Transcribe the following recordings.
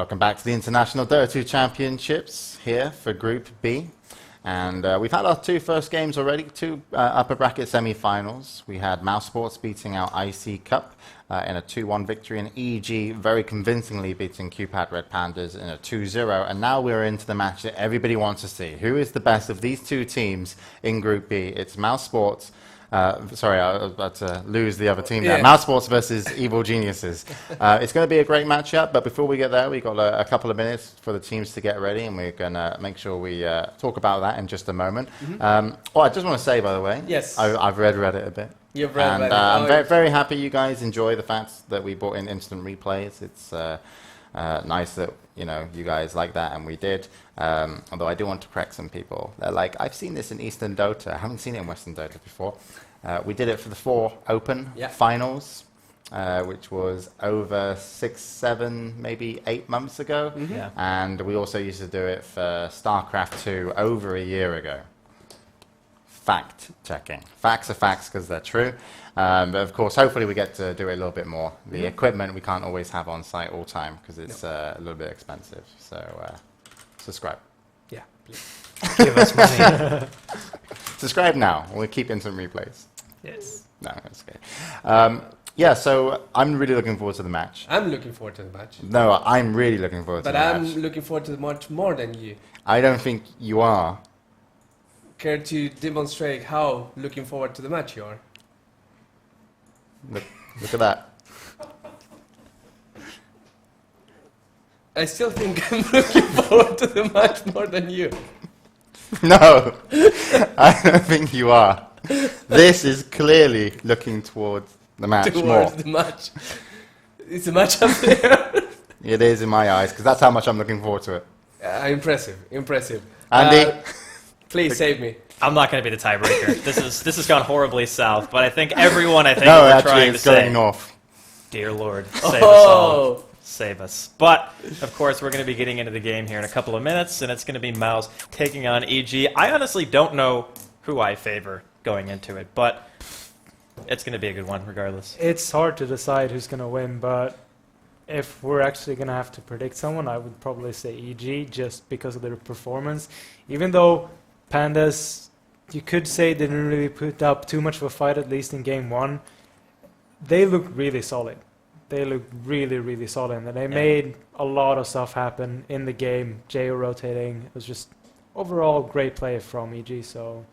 Welcome back to the International Dota 2 Championships here for Group B. And we've had our two first games already, two upper bracket semi-finals. We had Mouse Sports beating out IC Cup in a 2-1 victory, and EG very convincingly beating QPAD Red Pandas in a 2-0. And now we're into the match that everybody wants to see. Who is the best of these two teams in Group B? It's Mouse Sports. Sorry, I was about to lose the other team there. Yeah. Mouse Sports versus Evil Geniuses. It's going to be a great matchup, but before we get there, we've got a couple of minutes for the teams to get ready, and we're going to make sure we talk about that in just a moment. I just want to say, by the way, Yes. I've read Reddit a bit. You've read and Reddit. I'm very, very happy you guys enjoy the fact that we brought in instant replays. It's nice that you guys like that, and we did. Although I do want to correct some people. They're like, I've seen this in Eastern Dota. I haven't seen it in Western Dota before. We did it for the 4 Open finals, which was over 6, 7, maybe 8 months ago. And we also used to do it for StarCraft 2 over a year ago. Fact checking. Facts are facts because they're true. But of course, hopefully we get to do it a little bit more. The equipment we can't always have on site all the time because it's a little bit expensive. So subscribe. Yeah, please. Give us money. Subscribe now. We'll keep instant replays. Yes. No, that's okay. Yeah, so I'm really looking forward to the match. I'm looking forward to the match. No, I'm really looking forward to But the I'm match. looking forward to the match more than you. I don't think you are. Care to demonstrate how looking forward to the match you are? Look at that. I still think I'm looking forward to the match more than you. No, I don't think you are. This is clearly looking towards the match more. Towards the match. It's a match up there. It is in my eyes, because that's how much I'm looking forward to it. Impressive, impressive. Andy? Please save me. I'm not going to be the tiebreaker. This has gone horribly south, but I think everyone No, we're actually, trying to it's going say, north. dear Lord, save us all. Save us. But, of course, we're going to be getting into the game here in a couple of minutes, and it's going to be Mouse taking on EG. I honestly don't know who I favor going into it, but it's going to be a good one regardless. It's hard to decide who's going to win, but if we're actually going to have to predict someone, I would probably say EG just because of their performance. Even though Pandas, you could say they didn't really put up too much of a fight, at least in game 1, they look really solid. They look really, really solid, and they made a lot of stuff happen in the game. JO rotating, it was just overall great play from EG, so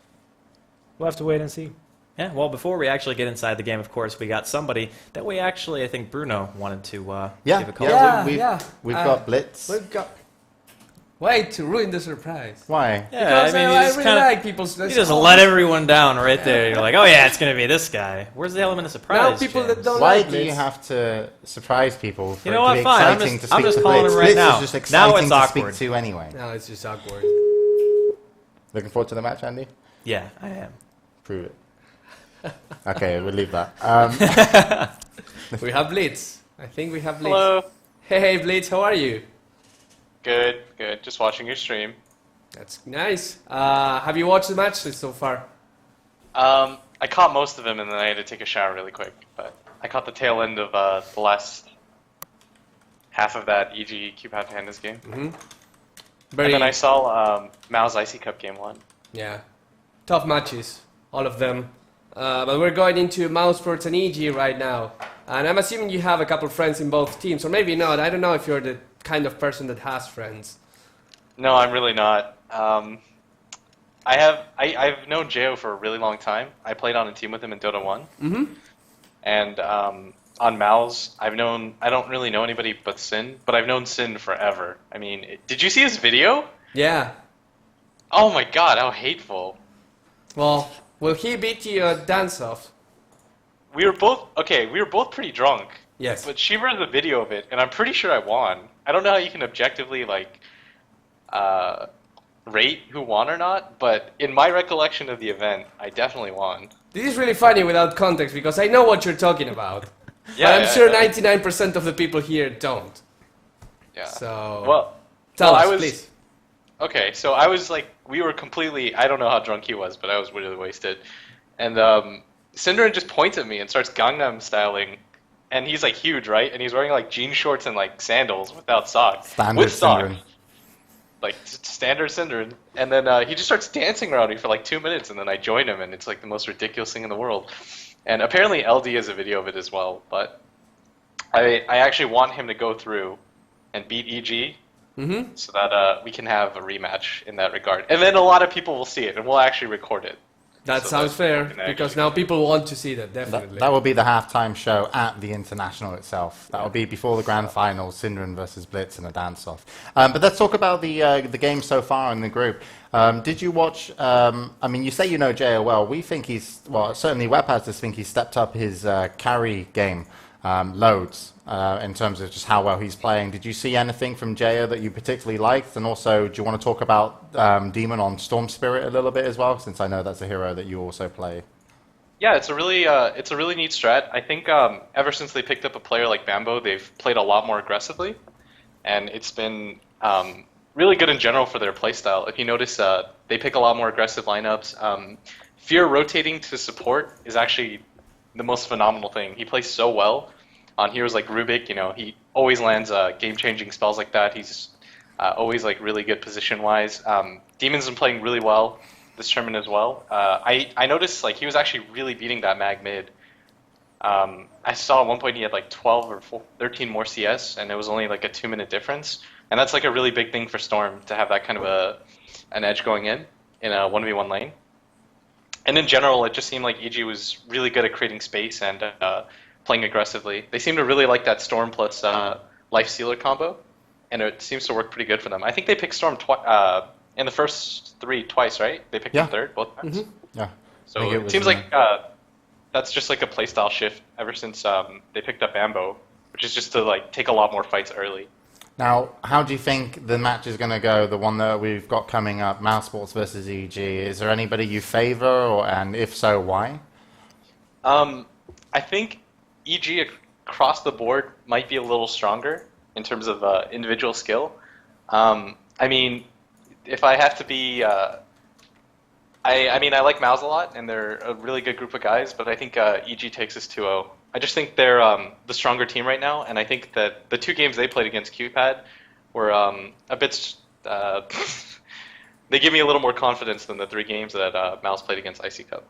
we'll have to wait and see. Yeah, well, before we actually get inside the game, of course, we got somebody that we actually, I think Bruno wanted to give a call. We've got Blitz. We've got... Wait, to ruin the surprise. Why? Yeah, Because I mean, I just really kinda, like people's... you just let everyone down right there. You're like, oh yeah, it's going to be this guy. Where's the element of surprise, Now people that James? don't Why like do you Blitz. have to surprise people for You know it what, to be fine, I'm exciting just- to I'm speak just to calling Blitz? him right Blitz now. is just Now exciting it's to awkward. speak to anyway. No, it's just awkward. Looking forward to the match, Andy? Yeah, I am. Prove it. Okay, we'll leave that. We have Blitz. I think we have Blitz. Hello. Hey, Blitz, how are you? Good, good. Just watching your stream. That's nice. Have you watched the match so far? I caught most of them and then I had to take a shower really quick. But I caught the tail end of the last half of that EG QPAD Pandas game. Mm-hmm. And then I saw Mao's IC Cup game 1. Yeah. Tough matches, all of them. But we're going into Mouse Sports and EG right now. And I'm assuming you have a couple friends in both teams, or maybe not. I don't know if you're the kind of person that has friends. No, I'm really not. I've known Jo for a really long time. I played on a team with him in Dota 1. Mm-hmm. And on Mal's, I don't really know anybody but Sin, but I've known Sin forever. I mean, did you see his video? Yeah. Oh my god, how hateful. Well, will he beat you at dance-off? We were both pretty drunk. Yes. But she ran the video of it, and I'm pretty sure I won. I don't know how you can objectively, rate who won or not, but in my recollection of the event, I definitely won. This is really funny without context, because I know what you're talking about. Yeah, but I'm sure yeah. 99% of the people here don't. Yeah. So, Well, tell us, I was, please. Okay, so I was we were completely, I don't know how drunk he was, but I was really wasted. And Synderen just points at me and starts Gangnam styling and he's like huge, right? And he's wearing like jean shorts and like sandals without socks. Standard With socks. Synderen. Like standard Synderen. And then he just starts dancing around me for like 2 minutes, and then I join him, and it's like the most ridiculous thing in the world. And apparently LD has a video of it as well, but I actually want him to go through and beat EG so that we can have a rematch in that regard. And then a lot of people will see it, and we'll actually record it. That So sounds that fair, we can actually because now people want to see that, definitely. That will be the halftime show at the International itself. That will be before the grand final, Synderen versus Blitz in a dance-off. But let's talk about the game so far in the group. Did you watch, I mean, you say you know JO well. We think he's, well, certainly Webhasters think he's stepped up his carry game loads in terms of just how well he's playing. Did you see anything from JO that you particularly liked? And also, do you want to talk about Demon on Storm Spirit a little bit as well, since I know that's a hero that you also play? Yeah, it's a really neat strat. I think ever since they picked up a player like Bambo, they've played a lot more aggressively, and it's been really good in general for their playstyle. If you notice, they pick a lot more aggressive lineups. Fear rotating to support is actually the most phenomenal thing. He plays so well on heroes like Rubik. You know, he always lands game-changing spells like that. He's always like really good position-wise. Demon's been playing really well this tournament as well. I noticed like he was actually really beating that mag mid. I saw at one point he had like 12 or 13 more CS, and it was only like a 2-minute difference. And that's like a really big thing for Storm, to have that kind of an edge going in a 1v1 lane. And in general, it just seemed like EG was really good at creating space and playing aggressively. They seem to really like that Storm plus Life Sealer combo, and it seems to work pretty good for them. I think they picked Storm in the first 3 twice, right? They picked him third both times. Yeah. So it seems like that's just like a playstyle shift ever since they picked up Bambo, which is just to like take a lot more fights early. Now, how do you think the match is going to go, the one that we've got coming up, Mouse Sports versus EG? Is there anybody you favor, and if so, why? I think EG across the board might be a little stronger in terms of individual skill. I mean, if I have to be... I mean, I like Mouse a lot, and they're a really good group of guys, but I think EG takes us 2-0. I just think they're the stronger team right now, and I think that the 2 games they played against QPAD were a bit... they give me a little more confidence than the 3 games that Mouse played against IC Cup.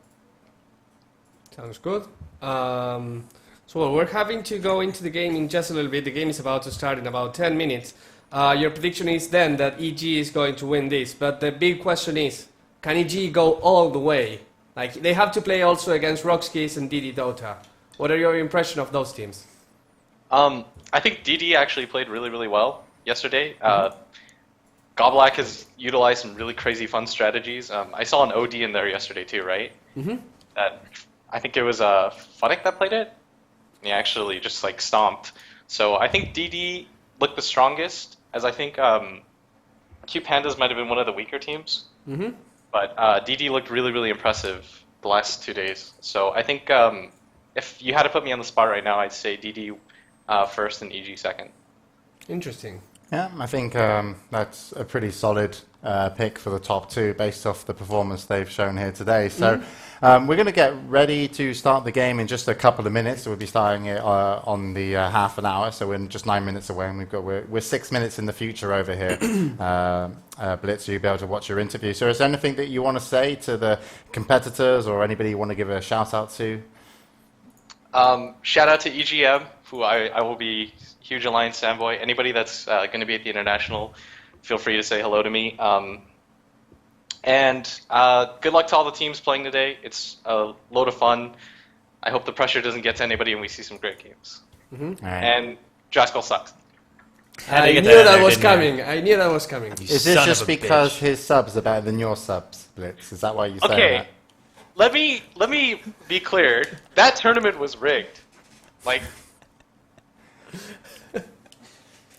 Sounds good. So we're having to go into the game in just a little bit. The game is about to start in about 10 minutes. Your prediction is then that EG is going to win this, but the big question is, can EG go all the way? Like, they have to play also against Rockskis and DD Dota. What are your impression of those teams? I think DD actually played really, really well yesterday. Goblak has utilized some really crazy fun strategies. I saw an OD in there yesterday too, right? That I think it was Funnick that played it. He actually just like stomped. So I think DD looked the strongest, as I think Q Pandas might have been one of the weaker teams. But DD looked really, really impressive the last 2 days. So I think if you had to put me on the spot right now, I'd say DD first and EG second. Interesting. Yeah, I think that's a pretty solid pick for the top 2 based off the performance they've shown here today. So we're going to get ready to start the game in just a couple of minutes. So we'll be starting it on the half an hour. So we're just 9 minutes away, and we're 6 minutes in the future over here. Blitz, you'll be able to watch your interview. So is there anything that you want to say to the competitors, or anybody you want to give a shout out to? Shout out to EGM, who I will be huge Alliance fanboy. Anybody that's going to be at the International, feel free to say hello to me. And good luck to all the teams playing today. It's a load of fun. I hope the pressure doesn't get to anybody and we see some great games. Right. And Jaskal sucks. I knew that was coming. I knew that was coming. Is this just because his subs are better than your subs, Blitz? Is that why you say that? Let me be clear. That tournament was rigged. Like...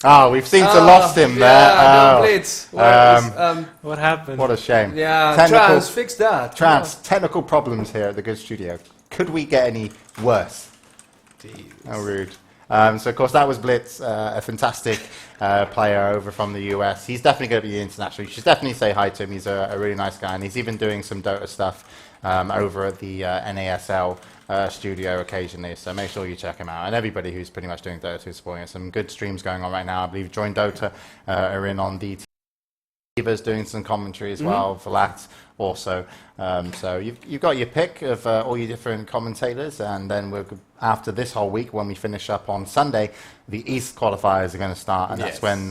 Oh, we've seemed to lost him there. No, Blitz. What happened? What a shame. Yeah, Trans, fix that. Trans, technical problems here at the Good Studio. Could we get any worse? Jeez. How rude. So, of course, that was Blitz, a fantastic player over from the US. He's definitely going to be international. You should definitely say hi to him. He's a really nice guy, and he's even doing some Dota stuff over at the NASL studio occasionally. So make sure you check him out. And everybody who's pretty much doing Dota is supporting it. Some good streams going on right now. I believe Join Dota are in on DT. Eva's doing some commentary as well for that also. So you've got your pick of all your different commentators, and then after this whole week, when we finish up on Sunday, the East qualifiers are going to start, and that's when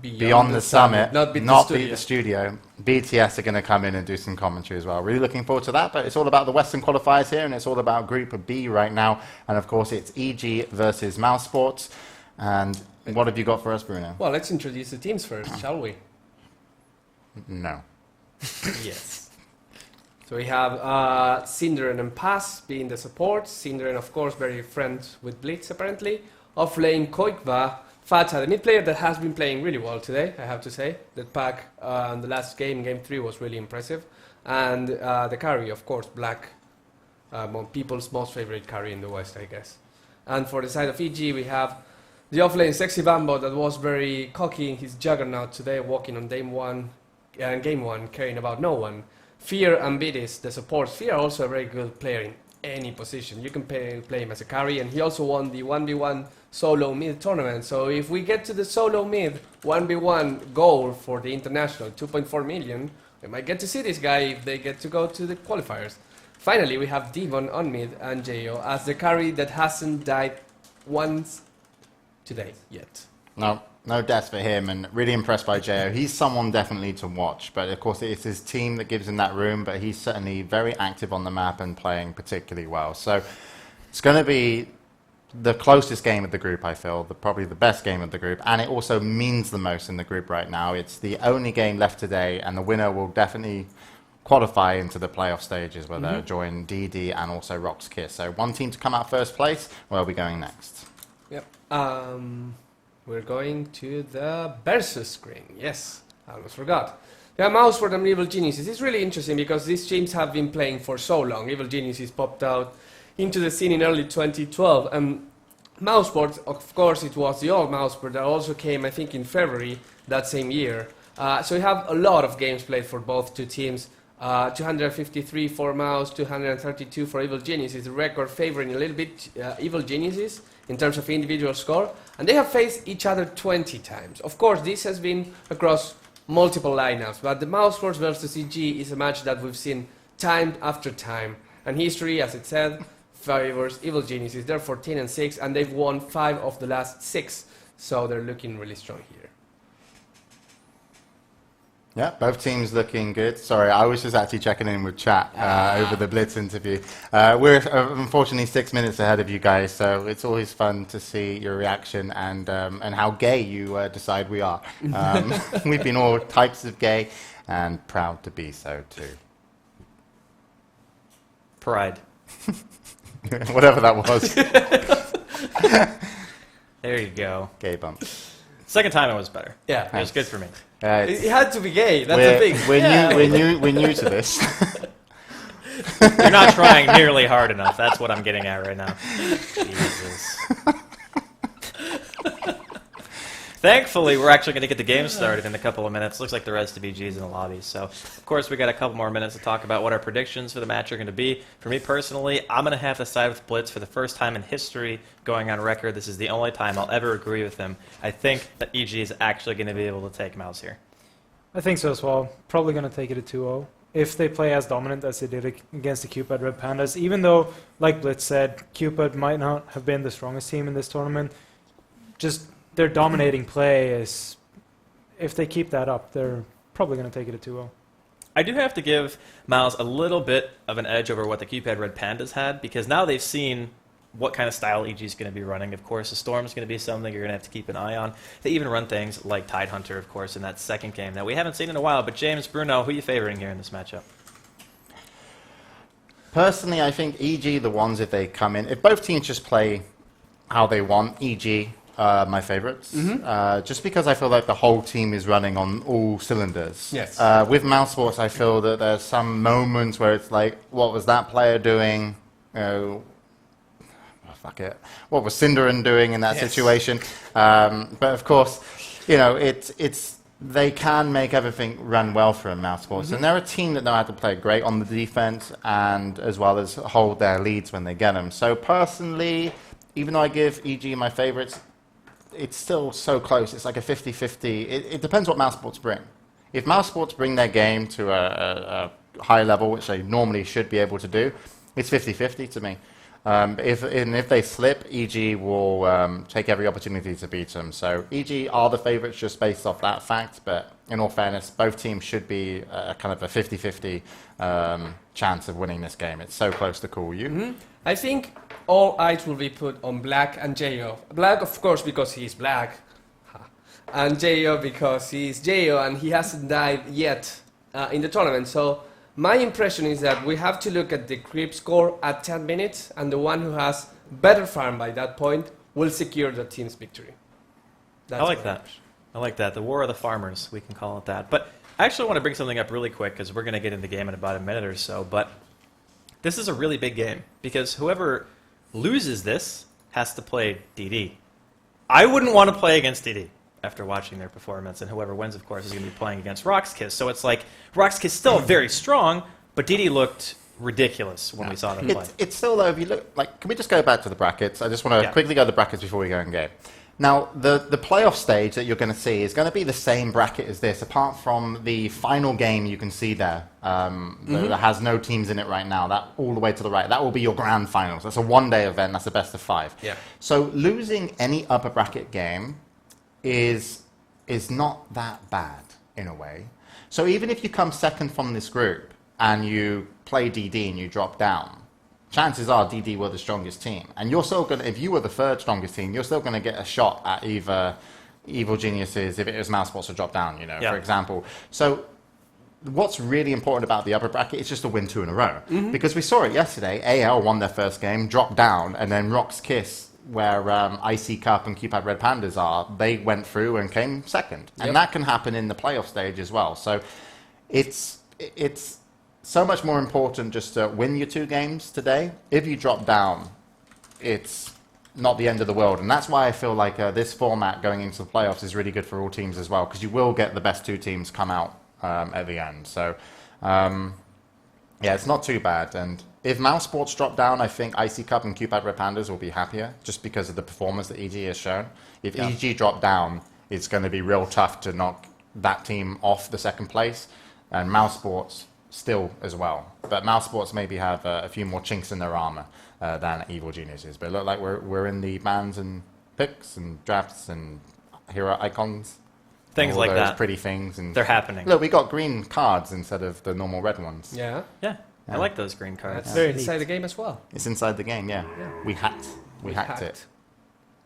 Beyond the Summit, not Beat the Studio, BTS are going to come in and do some commentary as well. Really looking forward to that, but it's all about the Western qualifiers here, and it's all about Group B right now, and of course it's EG versus Mouse Sports. And what have you got for us, Bruno? Well, let's introduce the teams first, shall we? No. Yes. So we have Synderen and Pass being the support. Synderen, of course, very friends with Blitz, apparently. Off-lane, Koikva, Fata, the mid player that has been playing really well today, I have to say. That pack in the last game, Game 3, was really impressive. And the carry, of course, Black, people's most favorite carry in the West, I guess. And for the side of EG, we have the off-lane Sexy Bambo that was very cocky in his Juggernaut today, walking on Game 1, caring about no one. Fear and Bidis, the supports. Fear also a very good player in any position. You can play him as a carry, and he also won the 1v1 solo mid tournament. So if we get to the solo mid 1v1 goal for the international, 2.4 million, we might get to see this guy if they get to go to the qualifiers. Finally, we have Devon on mid and Jo as the carry that hasn't died once today yet. No deaths for him, and really impressed by Jo. He's someone definitely to watch, but of course it's his team that gives him that room, but he's certainly very active on the map and playing particularly well. So it's going to be the closest game of the group, I feel, probably the best game of the group, and it also means the most in the group right now. It's the only game left today, and the winner will definitely qualify into the playoff stages where they'll join DD and also Rock's Kiss. So one team to come out first place, where are we going next? Yep. We're going to the versus screen. Yes, I almost forgot. Yeah, Mouse for them, Evil Geniuses. It's really interesting because these teams have been playing for so long. Evil Geniuses popped out into the scene in early 2012. And Mouseport, of course, it was the old Mouseport that also came, I think, in February that same year. So we have a lot of games played for both two teams. 253 for Mouse, 232 for Evil Geniuses. The record favoring a little bit Evil Geniuses in terms of individual score, and they have faced each other 20 times. Of course, this has been across multiple lineups, but the Mousesports versus EG is a match that we've seen time after time. And history, as it said, favors Evil Geniuses. They're 14-6, and they've won 5 of the last 6, so they're looking really strong here. Yeah, both teams looking good. Sorry, I was just actually checking in with chat over the Blitz interview. We're unfortunately 6 minutes ahead of you guys, so it's always fun to see your reaction and how gay you decide we are. We've been all types of gay and proud to be so too. Pride. Whatever that was. There you go. Gay bump. Second time it was better. Yeah. It was good for me. It had to be gay, that's the thing. We're new to this. You're not trying nearly hard enough. That's what I'm getting at right now. Jesus. Thankfully, we're actually going to get the game started in a couple of minutes. Looks like the rest of BG's in the lobby. So, of course, we got a couple more minutes to talk about what our predictions for the match are going to be. For me personally, I'm going to have to side with Blitz for the first time in history going on record. This is the only time I'll ever agree with him. I think that EG is actually going to be able to take Mouse here. I think so as well. Probably going to take it at 2-0. If they play as dominant as they did against the Cupid Red Pandas, even though, like Blitz said, Cupid might not have been the strongest team in this tournament, just their dominating play is, if they keep that up, they're probably going to take it at 2-0. I do have to give Miles a little bit of an edge over what the Cupid Red Pandas had, because now they've seen what kind of style EG is going to be running. Of course, the Storm is going to be something you're going to have to keep an eye on. They even run things like Tidehunter, of course, in that second game that we haven't seen in a while. But James, Bruno, who are you favoring here in this matchup? Personally, I think EG, the ones, if they come in, if both teams just play how they want, EG, my favorites. Just because I feel like the whole team is running on all cylinders. Yes. With Mouse Sports, I feel that there's some moments where it's like, what was that player doing? fuck it. What was Cinderin doing in that Yes. situation? But of course, you know, they can make everything run well for them, Mouse Sports. And they're a team that know how to play great on the defense and as well as hold their leads when they get them. So personally, even though I give EG my favorites, it's still so close. It's like a 50-50. It depends what Mouse Sports bring. If Mouse Sports bring their game to a high level, which they normally should be able to do, it's 50-50 to me. If they slip, EG will take every opportunity to beat them. So EG are the favorites just based off that fact, but in all fairness, both teams should be kind of a 50-50 chance of winning this game. It's so close to call you. I think all eyes will be put on Black and Jo. Black, of course, because he's Black, and Jo because he's Jo and he hasn't died yet in the tournament. So my impression is that we have to look at the creep score at 10 minutes, and the one who has better farm by that point will secure the team's victory. That's I like my that. impression. I like that. The War of the Farmers, we can call it that. But I actually want to bring something up really quick because we're going to get in the game in about a minute or so. But this is a really big game because whoever loses this has to play DD. I wouldn't want to play against DD after watching their performance, and whoever wins, of course, is going to be playing against Roxkiss. So it's like Roxkiss still very strong, but DD looked ridiculous when we saw them play. It's still though. If you look, like, can we just go back to the brackets? I just want to quickly go to the brackets before we go in game. Now, the playoff stage that you're going to see is going to be the same bracket as this, apart from the final game you can see there that has no teams in it right now. That all the way to the right. That will be your grand finals. That's a one-day event. That's a best of 5. Yeah. So losing any upper bracket game is not that bad in a way. So even if you come second from this group and you play DD and you drop down, chances are DD were the strongest team. And you're still going to, if you were the third strongest team, you're still going to get a shot at either Evil Geniuses if it was Mouse Sports to drop down, for example. So what's really important about the upper bracket is just to win 2 in a row. Because we saw it yesterday. AL won their first game, dropped down, and then Rock's Kiss, where IC Cup and Cupid Red Pandas are, they went through and came second. And that can happen in the playoff stage as well. So it's so much more important just to win your 2 games today. If you drop down, it's not the end of the world. And that's why I feel like this format going into the playoffs is really good for all teams as well, because you will get the best 2 teams come out at the end. So, it's not too bad. And if Mouse Sports drop down, I think IC Cup and Cupid Red Pandas will be happier just because of the performance that EG has shown. If EG drop down, it's going to be real tough to knock that team off the second place. And Mouse Sports still as well. But Mouse Sports maybe have a few more chinks in their armor than Evil Geniuses. But it look like we're in the bans and picks and drafts and hero icons. Things all like those that. Pretty things. And They're happening. Look, we got green cards instead of the normal red ones. Yeah. Yeah, I like those green cards. That's Very inside neat. the game as well. It's inside the game, yeah. We hacked it.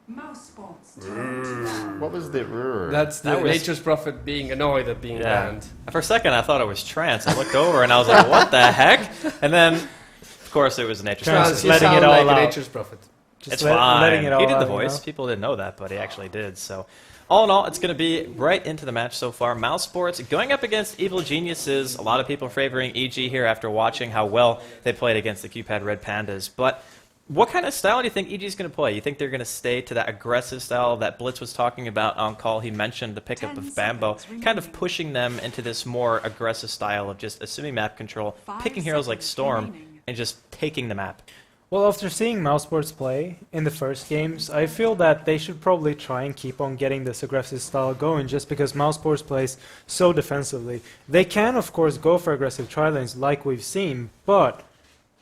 Mouse Sports turn. What was the... That's the That was- Nature's Prophet being annoyed at being banned. For a second, I thought it was Trance. I looked over and I was like, what the heck? And then, of course, it was Nature's Trance Prophet. is You letting sound it all like a out. Nature's Prophet. Just It's fine. letting it all He did the out, voice. People didn't know that, but he actually did. So, all in all, it's going to be right into the match so far. Mouse Sports going up against Evil Geniuses. A lot of people favoring EG here after watching how well they played against the Cupid Red Pandas. But what kind of style do you think EG is going to play? You think they're going to stay to that aggressive style that Blitz was talking about on call? He mentioned the pickup 10 of Bambo, seconds kind of remaining. pushing them into this more aggressive style of just assuming map control, 5 picking heroes like seconds Storm, remaining. and just taking the map. Well, after seeing Mouse Sports play in the first games, I feel that they should probably try and keep on getting this aggressive style going just because Mouse Sports plays so defensively. They can, of course, go for aggressive tri-lanes like we've seen, but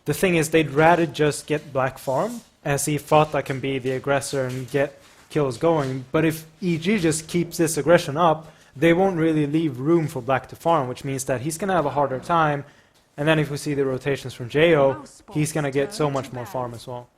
the thing is they'd rather just get Black Farm and see Fata can be the aggressor and get kills going. But if EG just keeps this aggression up, they won't really leave room for Black to farm, which means that he's going to have a harder time. And then if we see the rotations from Jo, he's going to get so much more farm as well.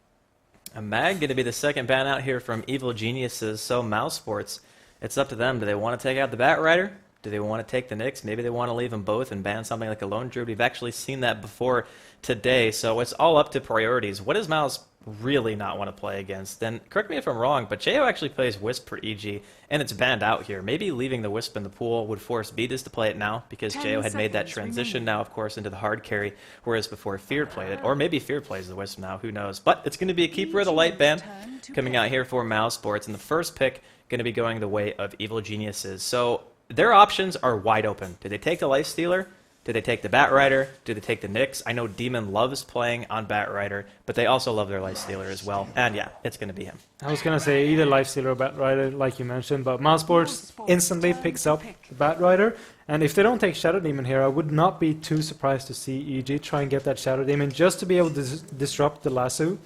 A Mag going to be the second ban out here from Evil Geniuses. So Mouse Sports, it's up to them. Do they want to take out the Bat Rider? Do they want to take the Nyx? Maybe they want to leave them both and ban something like a Lone Druid. We've actually seen that before today, so it's all up to priorities. What is Mouse really not want to play against. And correct me if I'm wrong, but Jo actually plays Wisp for EG, and it's banned out here. Maybe leaving the Wisp in the pool would force Beatus to play it now, because Jo had made that transition now, of course, into the hard carry, whereas before Fear played it. Or maybe Fear plays the Wisp now, who knows. But it's going to be a Keeper of the Light ban coming out here for Mouse Sports, and the first pick going to be going the way of Evil Geniuses. So their options are wide open. Do they take the Lifestealer? Do they take the Batrider? Do they take the Nyx? I know Demon loves playing on Batrider, but they also love their Lifestealer as well. And yeah, it's going to be him. I was going to say either Lifestealer or Batrider, like you mentioned, but Mousesports instantly picks up the Batrider. And if they don't take Shadow Demon here, I would not be too surprised to see EG try and get that Shadow Demon just to be able to disrupt the lasso,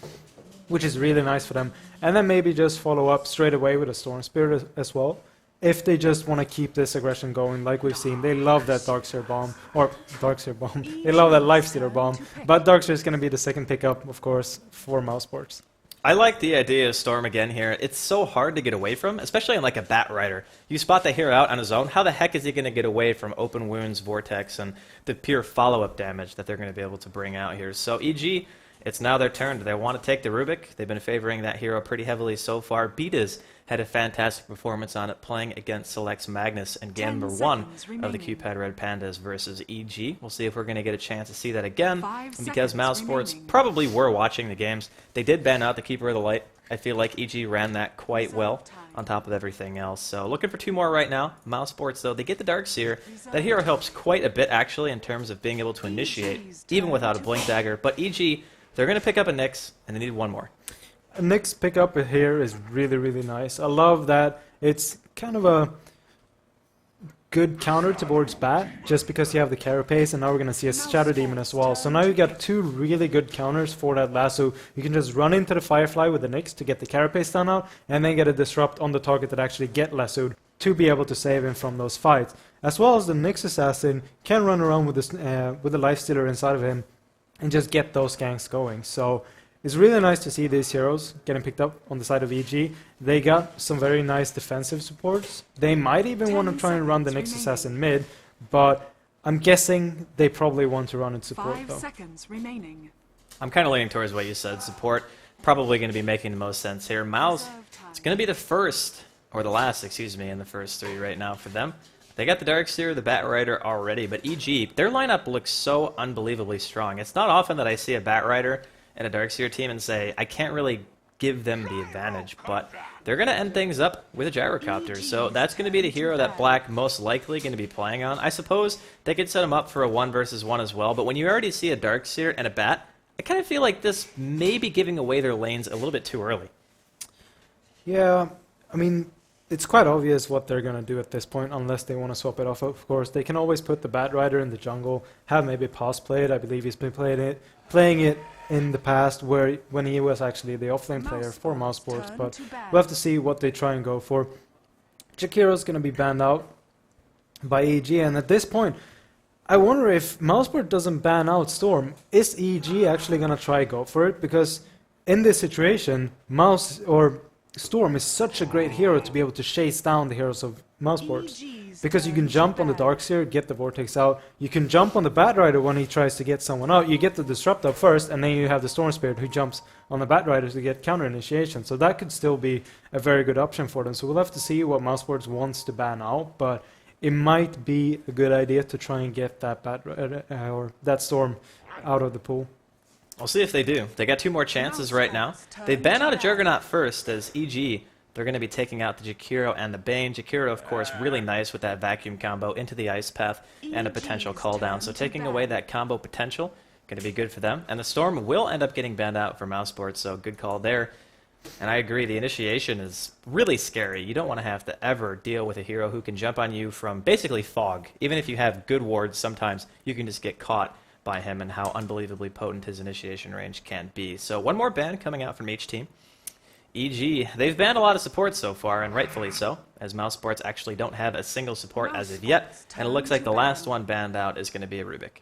which is really nice for them. And then maybe just follow up straight away with a Storm Spirit as well. If they just want to keep this aggression going, like we've seen, they love that Darkseer Bomb, or Darkseer Bomb, they love that Lifestealer Bomb, but Darkseer is going to be the second pickup, of course, for Mousesports. I like the idea of Storm again here. It's so hard to get away from, especially in like a Batrider. You spot the hero out on his own, how the heck is he going to get away from Open Wounds, Vortex, and the pure follow-up damage that they're going to be able to bring out here? So EG, it's now their turn. Do they want to take the Rubik? They've been favoring that hero pretty heavily so far. Beatas had a fantastic performance on it, playing against Select's Magnus in game number 1 of the Cupid Red Pandas versus EG. We'll see if we're going to get a chance to see that again. And because Mouse Sports probably were watching the games, they did ban out the Keeper of the Light. I feel like EG ran that quite well on top of everything else. So looking for 2 more right now. Mouse Sports, though, they get the Darkseer. That hero helps quite a bit, actually, in terms of being able to initiate, even without a Blink Dagger. But EG, they're going to pick up a Nyx, and they need 1 more. Nyx pickup here is really, really nice. I love that it's kind of a good counter towards Bat, just because you have the Carapace, and now we're going to see a Shadow Demon as well. So now you got 2 really good counters for that lasso. You can just run into the Firefly with the Nyx to get the Carapace done out, and then get a Disrupt on the target that actually get lassoed to be able to save him from those fights. As well as the Nyx Assassin can run around with the Lifestealer inside of him and just get those ganks going. So it's really nice to see these heroes getting picked up on the side of EG. They got some very nice defensive supports. They might even want to try and run the Nyx Assassin mid, but I'm guessing they probably want to run it support 5 though. seconds remaining. I'm kind of leaning towards what you said. Support probably going to be making the most sense here. Mouse, it's going to be the first, or the last, excuse me, in the first 3 right now for them. They got the Darkseer, the Batrider already, but EG, their lineup looks so unbelievably strong. It's not often that I see a Batrider and a Darkseer team and say, I can't really give them the advantage, but they're going to end things up with a Gyrocopter. So that's going to be the hero that Black most likely going to be playing on. I suppose they could set him up for a 1 versus 1 as well, but when you already see a Darkseer and a Bat, I kind of feel like this may be giving away their lanes a little bit too early. Yeah, I mean, it's quite obvious what they're going to do at this point, unless they want to swap it off, of course. They can always put the Batrider in the jungle, have maybe Paz play it. I believe he's been playing it in the past, when he was actually the offlane player for Mouse Sports, but we'll have to see what they try and go for. Jakiro's going to be banned out by EG, and at this point, I wonder if Mouseport doesn't ban out Storm, is EG actually going to try go for it? Because in this situation, Storm is such a great hero to be able to chase down the heroes of Mousesports. Because you can jump on the Darkseer, get the Vortex out. You can jump on the Batrider when he tries to get someone out. You get the Disrupt up first, and then you have the Storm Spirit who jumps on the Batrider to get counter initiation. So that could still be a very good option for them. So we'll have to see what Mousesports wants to ban out, but it might be a good idea to try and get that or that Storm out of the pool. We'll see if they do. They got 2 more chances right now. They ban out a Juggernaut first, as EG, they're going to be taking out the Jakiro and the Bane. Jakiro, of course, really nice with that vacuum combo into the Ice Path and a potential call down. So taking away that combo potential, going to be good for them. And the Storm will end up getting banned out for Mouse Sports, so good call there. And I agree, the initiation is really scary. You don't want to have to ever deal with a hero who can jump on you from basically fog. Even if you have good wards, sometimes you can just get caught by him and how unbelievably potent his initiation range can be. So 1 more ban coming out from each team. EG, they've banned a lot of support so far, and rightfully so, as Mouse Sports actually don't have a single support as of yet, and it looks like the last one banned out is going to be a Rubik.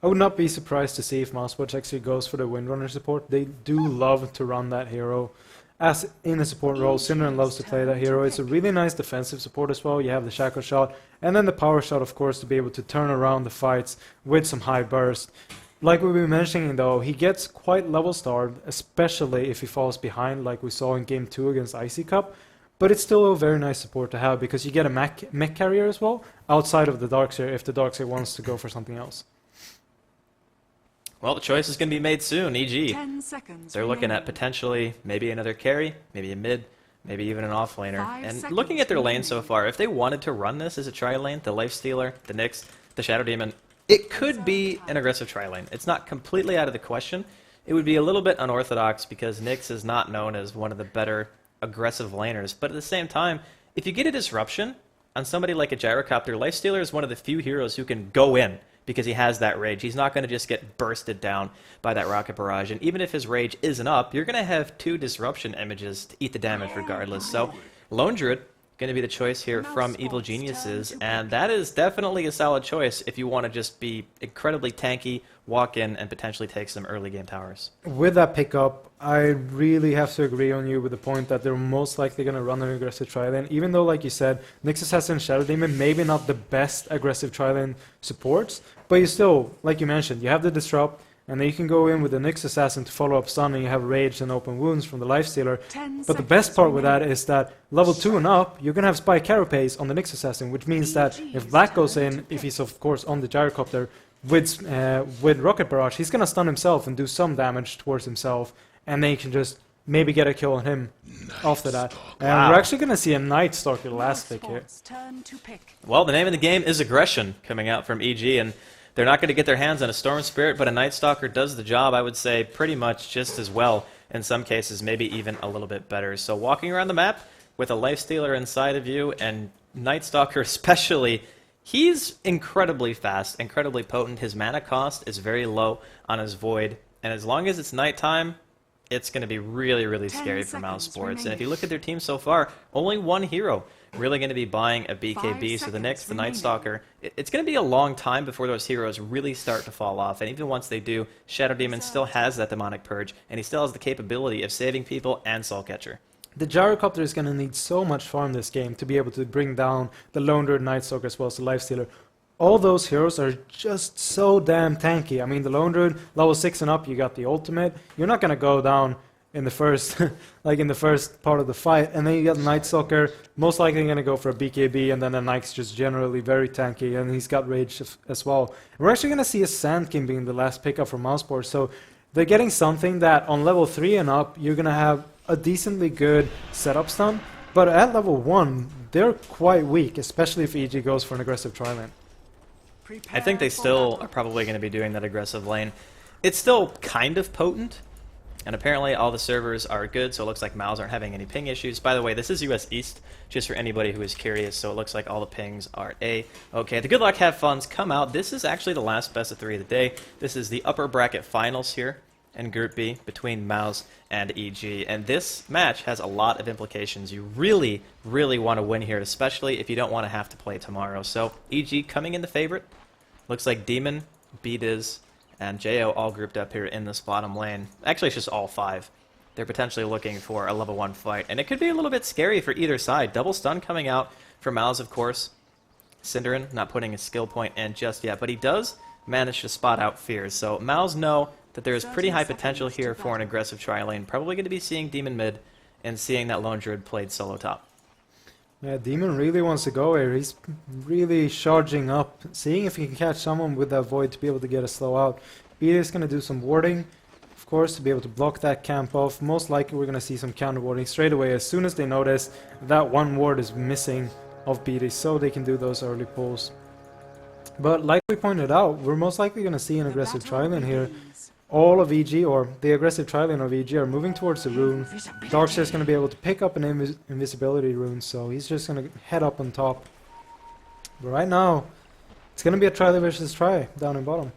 I would not be surprised to see if Mousesports actually goes for the Windrunner support. They do love to run that hero as in a support role. Synderen loves to play that hero. It's a really nice defensive support as well. You have the Shackle Shot, and then the Power Shot, of course, to be able to turn around the fights with some high burst. like we've been mentioning though, he gets quite level starred, especially if he falls behind like we saw in game 2 against Icy Cup. But it's still a very nice support to have because you get a mech carrier as well outside of the Darkseer if the Darkseer wants to go for something else. Well, the choice is going to be made soon, EG. 10 seconds. They're looking at remaining. potentially maybe another carry, maybe a mid, maybe even an offlaner. 5 And seconds looking at their lane so remaining. far, if they wanted to run this as a tri-lane, the Lifestealer, the Nyx, the Shadow Demon, it could be an aggressive tri-lane. It's not completely out of the question. It would be a little bit unorthodox because Nyx is not known as one of the better aggressive laners. But at the same time, if you get a disruption on somebody like a Gyrocopter, Lifestealer is one of the few heroes who can go in because he has that rage. He's not going to just get bursted down by that rocket barrage. And even if his rage isn't up, you're going to have 2 disruption images to eat the damage regardless. So Lone Druid going to be the choice here from Evil Geniuses, and that is definitely a solid choice if you want to just be incredibly tanky, walk in, and potentially take some early game towers. With that pickup, I really have to agree on you with the point that they're most likely going to run an aggressive tri-lane, even though, like you said, Nyx Assassin and Shadow Demon maybe not the best aggressive tri-lane supports, but you still, like you mentioned, you have the Disrupt, and then you can go in with the Nyx Assassin to follow up stun, and you have Rage and Open Wounds from the Lifestealer. 10 But the best seconds part with that remaining. is that level 2 and up, you're going to have Spy Carapace on the Nyx Assassin, which means that if Black goes in, if he's of course on the Gyrocopter, with Rocket Barrage, he's going to stun himself and do some damage towards himself, and then you can just maybe get a kill on him after that. And Wow. we're actually going to see a Night Stalker last pick here. Sports turn to pick. Well, the name of the game is aggression coming out from EG, and they're not going to get their hands on a Storm Spirit, but a Night Stalker does the job, I would say, pretty much just as well. In some cases, maybe even a little bit better. So walking around the map with a Lifestealer inside of you, and Night Stalker especially, he's incredibly fast, incredibly potent. His mana cost is very low on his Void, and as long as it's nighttime, it's going to be really, really 10 scary for Mouse seconds Sports. And if you remaining. look at their team so far, only one hero really going to be buying a BKB. 5 So the seconds next, the Night remaining. Stalker, it's going to be a long time before those heroes really start to fall off. And even once they do, Shadow Demon still has that Demonic Purge, and he still has the capability of saving people and Soul Catcher. The Gyrocopter is going to need so much farm this game to be able to bring down the Lone Druid, Night Stalker, as well as the Lifestealer. All those heroes are just so damn tanky. I mean, the Lone Druid, level 6 and up, you got the ultimate. You're not going to go down in the first like in the first part of the fight, and then you got Night Stalker, most likely going to go for a BKB, and then the Knight's just generally very tanky, and he's got Rage as well. We're actually going to see a Sand King being the last pickup from Mouseport, so they're getting something that on level 3 and up, you're going to have a decently good setup stun, but at level 1, they're quite weak, especially if EG goes for an aggressive tri-lane. I think they still are probably going to be doing that aggressive lane. It's still kind of potent, and apparently all the servers are good, so it looks like MAUs aren't having any ping issues. By the way, this is US East, just for anybody who is curious, so it looks like all the pings are A. Okay, the Good Luck Have Fun's come out. This is actually the last best of 3 of the day. This is the upper bracket finals here in Group B between MAUs and EG, and this match has a lot of implications. You really, really want to win here, especially if you don't want to have to play tomorrow. So EG coming in the favorite. Looks like Demon, B-Diz, and JO all grouped up here in this bottom lane. Actually, it's just all 5. They're potentially looking for a level 1 fight, and it could be a little bit scary for either side. Double stun coming out for MAUs, of course. Cinderin not putting a skill point in just yet, but he does manage to spot out Fears. So MAUs know that there is pretty high potential here for an aggressive tri-lane. Probably going to be seeing Demon mid and seeing that Lone Druid played solo top. Yeah, Demon really wants to go here. He's really charging up, seeing if he can catch someone with that Void to be able to get a slow out. Beat is going to do some warding, of course, to be able to block that camp off. Most likely we're going to see some counter warding straight away as soon as they notice that one ward is missing of Beatty, so they can do those early pulls. But like we pointed out, we're most likely going to see an aggressive tri-lane here. All of EG, or the aggressive tri-lane of EG, are moving towards the rune. Darkseer's going to be able to pick up an invisibility rune, so he's just going to head up on top. But right now, it's going to be a tri versus tri down in bottom.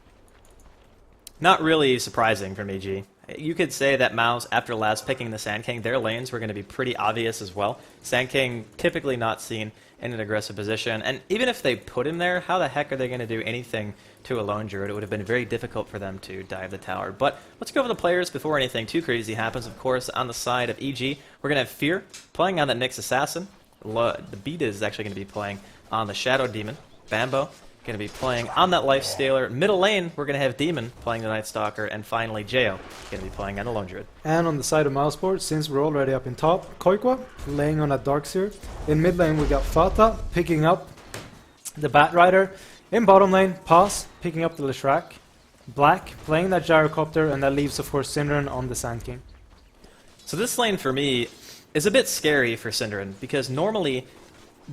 Not really surprising from EG. You could say that MAUs, after last picking the Sand King, their lanes were going to be pretty obvious as well. Sand King typically not seen in an aggressive position, and even if they put him there, how the heck are they going to do anything to a Lone Druid? It would have been very difficult for them to dive the tower. But let's go over the players before anything too crazy happens. Of course, on the side of EG, we're going to have Fear playing on the Nyx Assassin. The Beat is actually going to be playing on the Shadow Demon. Bambo going to be playing on that Lifestealer. Middle lane, we're going to have Demon playing the Night Stalker, and finally Jo going to be playing on the Lone Druid. And on the side of Mouseport, since we're already up in top, Koikwa laying on that Darkseer. In mid lane, we got Fata picking up the Batrider. In bottom lane, Paz picking up the Leshrac. Black playing that Gyrocopter, and that leaves, of course, Synderen on the Sand King. So this lane for me is a bit scary for Synderen, because normally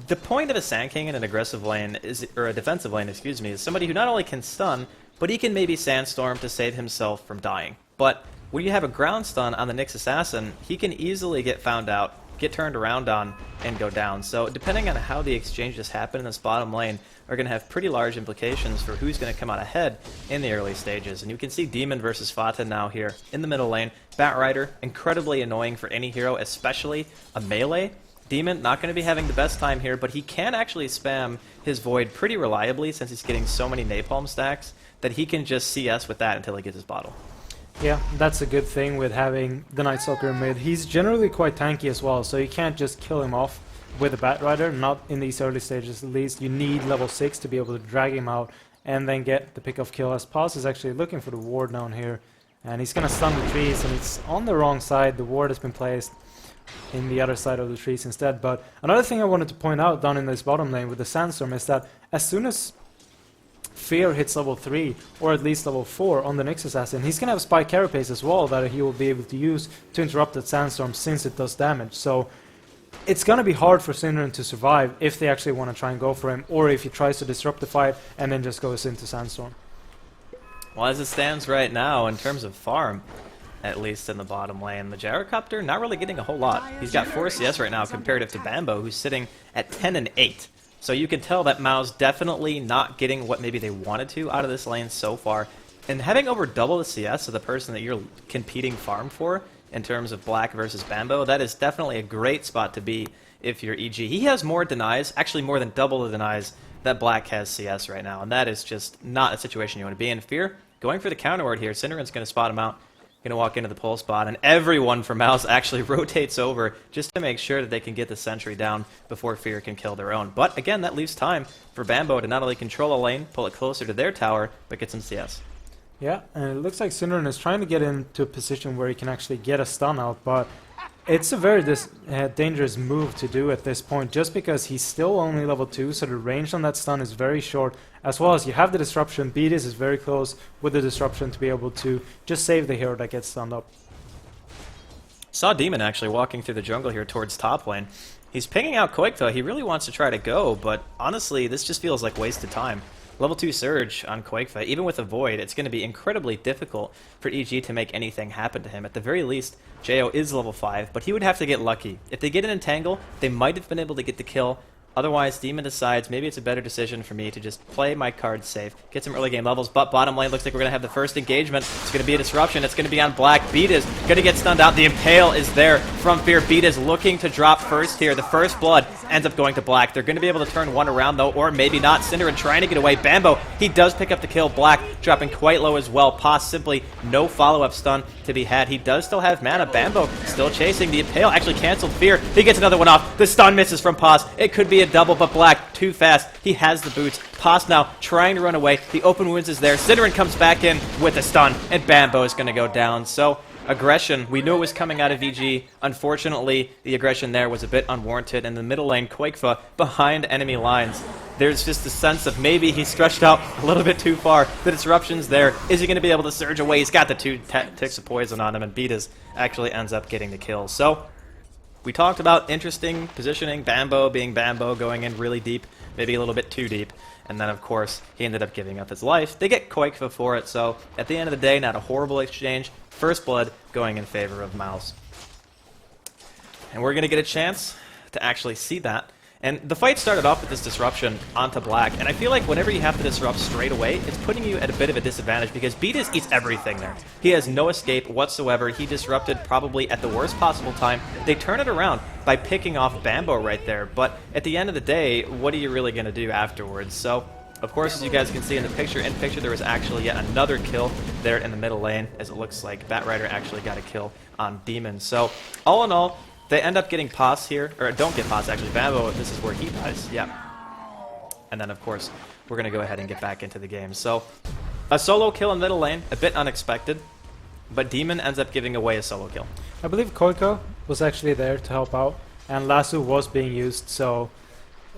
the point of a Sand King in an aggressive lane, or a defensive lane, excuse me, is somebody who not only can stun, but he can maybe Sandstorm to save himself from dying. But when you have a ground stun on the Nyx Assassin, he can easily get found out, get turned around on, and go down. So depending on how the exchanges happen in this bottom lane are going to have pretty large implications for who's going to come out ahead in the early stages. And you can see Demon versus Fata now here in the middle lane. Batrider, incredibly annoying for any hero, especially a melee. Demon not going to be having the best time here, but he can actually spam his Void pretty reliably since he's getting so many Napalm stacks that he can just CS with that until he gets his bottle. Yeah, that's a good thing with having the Night Stalker in mid. He's generally quite tanky as well, so you can't just kill him off with a Batrider, not in these early stages at least. You need level 6 to be able to drag him out and then get the pick-off kill, as Paz is actually looking for the ward down here. And he's going to stun the trees, and it's on the wrong side. The ward has been placed in the other side of the trees instead. But another thing I wanted to point out down in this bottom lane with the Sandstorm is that as soon as Fear hits level 3, or at least level 4 on the Nyx Assassin, he's going to have Spike Carapace as well that he will be able to use to interrupt that Sandstorm since it does damage. So it's going to be hard for Synderen to survive if they actually want to try and go for him, or if he tries to disrupt the fight and then just goes into Sandstorm. Well, as it stands right now, in terms of farm, at least in the bottom lane, the Gyrocopter not really getting a whole lot. He's got 4 CS right now comparative to Bambo, who's sitting at 10 and 8. So you can tell that Mao's definitely not getting what maybe they wanted to out of this lane so far. And having over double the CS of the person that you're competing farm for, in terms of Black versus Bambo, that is definitely a great spot to be if you're EG. He has more denies, actually more than double the denies that Black has CS right now, and that is just not a situation you want to be in. Fear, going for the counter ward here, Synderen's going to spot him out, going to walk into the pull spot, and everyone from Mouse actually rotates over just to make sure that they can get the sentry down before Fear can kill their own. But again, that leaves time for Bambo to not only control a lane, pull it closer to their tower, but get some CS. Yeah, and it looks like Synderen is trying to get into a position where he can actually get a stun out, but it's a very dangerous move to do at this point, just because he's still only level 2, so the range on that stun is very short, as well as you have the disruption. Beatis is very close with the disruption to be able to just save the hero that gets stunned up. Saw Demon actually walking through the jungle here towards top lane. He's pinging out Koikva. He really wants to try to go, but honestly, this just feels like wasted time. Level 2 Surge on Quakefight, even with a Void, it's going to be incredibly difficult for EG to make anything happen to him. At the very least, Jo is level 5, but he would have to get lucky. If they get an Entangle, they might have been able to get the kill. Otherwise, Demon decides maybe it's a better decision for me to just play my cards safe, get some early game levels, but bottom lane looks like we're going to have the first engagement. It's going to be a disruption. It's going to be on Black. Beat is going to get stunned out. The Impale is there from Fear. Beat is looking to drop first here. The first blood ends up going to Black. They're going to be able to turn one around, though, or maybe not. Synderen trying to get away. Bambo, he does pick up the kill. Black dropping quite low as well. Paz simply no follow-up stun to be had. He does still have mana. Bambo still chasing. The Impale actually canceled Fear. He gets another one off. The stun misses from Paz. It could be a double, but Black too fast. He has the boots. Paz now trying to run away. The open wounds is there. Synderen comes back in with a stun, and Bambo is going to go down. So aggression, we knew it was coming out of VG. Unfortunately, the aggression there was a bit unwarranted. In the middle lane, Quakefa behind enemy lines. There's just a sense of maybe he stretched out a little bit too far. The disruption's there. Is he going to be able to surge away? He's got the 2 ticks of poison on him, and Beatas actually ends up getting the kill. So we talked about interesting positioning, Bambo being Bambo, going in really deep, maybe a little bit too deep, and then of course he ended up giving up his life. They get Quakefa for it, so at the end of the day, not a horrible exchange. First blood going in favor of Mouse. And we're going to get a chance to actually see that. And the fight started off with this disruption onto Black, and I feel like whenever you have to disrupt straight away, it's putting you at a bit of a disadvantage because Beatus eats everything there. He has no escape whatsoever. He disrupted probably at the worst possible time. They turn it around by picking off Bambo right there, but at the end of the day, what are you really going to do afterwards? So, of course, as you guys can see in the picture, there was actually yet another kill there in the middle lane, as it looks like Batrider actually got a kill on Demon. So, all in all, they end up getting Paz here, or don't get Paz actually, Bambo, this is where he dies, yeah. and then, of course, we're going to go ahead and get back into the game. So, a solo kill in middle lane, a bit unexpected, but Demon ends up giving away a solo kill. I believe Koiko was actually there to help out, and Lasso was being used, so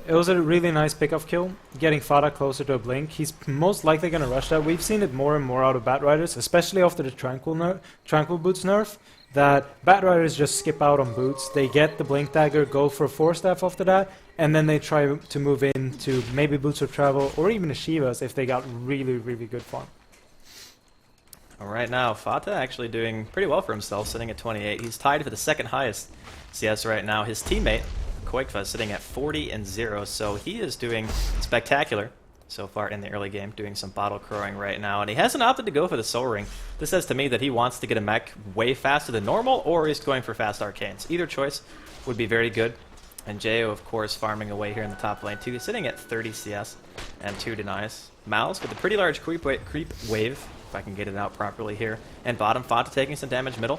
it was a really nice pick-off kill, getting Fada closer to a blink. He's most likely going to rush that. We've seen it more and more out of Batriders, especially after the Tranquil Boots nerf, that Batriders just skip out on boots. They get the blink dagger, go for a 4-staff after that, and then they try to move into maybe Boots of Travel or even a Shivas if they got really, really good farm. All right, now, Fata actually doing pretty well for himself, sitting at 28. He's tied for the second highest CS right now. His teammate, Qualifier, sitting at 40-0, so he is doing spectacular so far in the early game, doing some bottle crowing right now, and he hasn't opted to go for the Soul Ring. This says to me that he wants to get a mech way faster than normal, or he's going for fast arcanes. Either choice would be very good. And Jo, of course, farming away here in the top lane too. He's sitting at 30 CS and 2 denies. Mouse with a pretty large creep wave, if I can get it out properly here. And bottom, Fata taking some damage middle.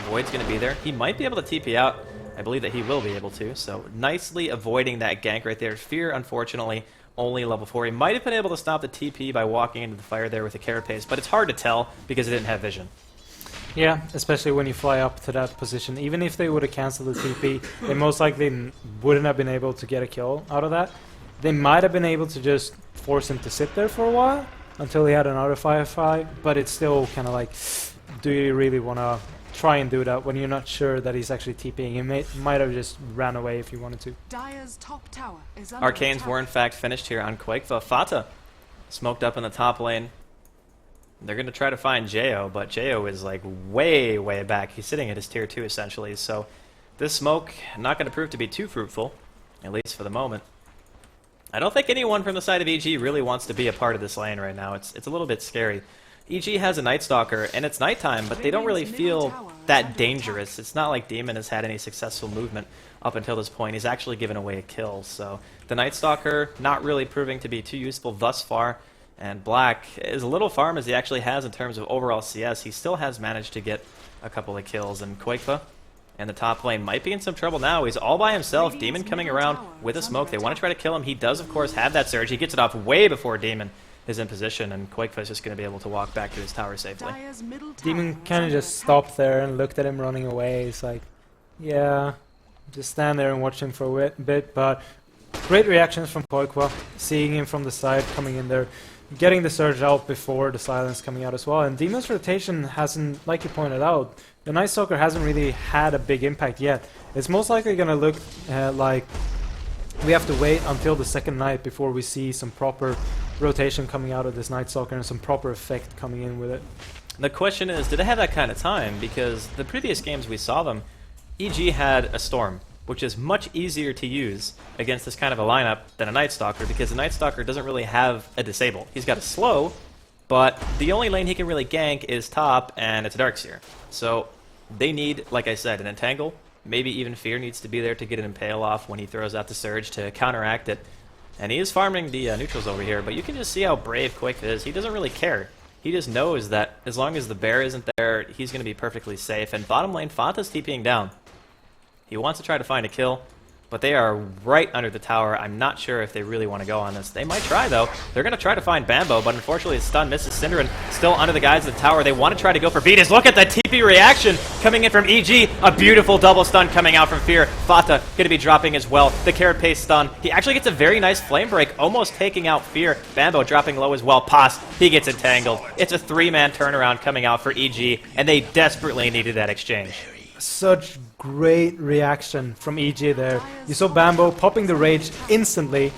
Void's going to be there. He might be able to TP out. I believe that he will be able to. So nicely avoiding that gank right there. Fear, unfortunately, only level 4. He might have been able to stop the TP by walking into the fire there with a carapace, but it's hard to tell because it didn't have vision. Yeah, especially when you fly up to that position. Even if they would have cancelled the TP, they most likely wouldn't have been able to get a kill out of that. They might have been able to just force him to sit there for a while until he had another firefight, but it's still kind of like, do you really want to try and do that when you're not sure that he's actually TPing? He might have just ran away if he wanted to. Dire's top tower is under Arcanes attack. were in fact finished here on Quakefa. Fata smoked up in the top lane. They're going to try to find Jo, but Jo is like way, way back. He's sitting at his tier 2 essentially, so this smoke not going to prove to be too fruitful, at least for the moment. I don't think anyone from the side of EG really wants to be a part of this lane right now. It's a little bit scary. EG has a Night Stalker, and it's nighttime, but they don't really feel that dangerous. It's not like Demon has had any successful movement up until this point. He's actually given away a kill, so the Night Stalker not really proving to be too useful thus far. And Black, as little farm as he actually has in terms of overall CS, he still has managed to get a couple of kills. And Quakefa and the top lane might be in some trouble now. He's all by himself. Demon coming around with a smoke. They want to try to kill him. He does, of course, have that surge. He gets it off way before Demon is in position, and Quakefa is just going to be able to walk back to his tower safely. Dire's middle tower Demon is kind of under just attack. stopped there and looked at him running away. He's like, yeah, just stand there and watch him for a bit. But great reactions from Koikwa, seeing him from the side, coming in there, getting the surge out before the silence coming out as well. And Demon's rotation hasn't, like you pointed out, the Night Stalker hasn't really had a big impact yet. It's most likely going to look like we have to wait until the second night before we see some proper rotation coming out of this Night Stalker and some proper effect coming in with it. The question is, did they have that kind of time? Because the previous games we saw them, EG had a Storm, which is much easier to use against this kind of a lineup than a Night Stalker, because the Night Stalker doesn't really have a disable. He's got a slow, but the only lane he can really gank is top, and it's Darkseer. So they need, like I said, an Entangle. Maybe even Fear needs to be there to get an Impale off when he throws out the Surge to counteract it. And he is farming the neutrals over here, but you can just see how brave Quick is. He doesn't really care. He just knows that as long as the bear isn't there, he's going to be perfectly safe. And bottom lane, Fanta's TPing down. He wants to try to find a kill, but they are right under the tower. I'm not sure if they really want to go on this. They might try, though. They're going to try to find Bambo, but unfortunately his stun misses. Synderen still under the guise of the tower. They want to try to go for Vetus. Look at that TP reaction coming in from EG. A beautiful double stun coming out from Fear. Fata going to be dropping as well. The Carapace stun. He actually gets a very nice flame break, almost taking out Fear. Bambo dropping low as well. Pos, he gets entangled. It's a 3-man turnaround coming out for EG, and they desperately needed that exchange. Such great reaction from EG there. You saw Bambo popping the rage instantly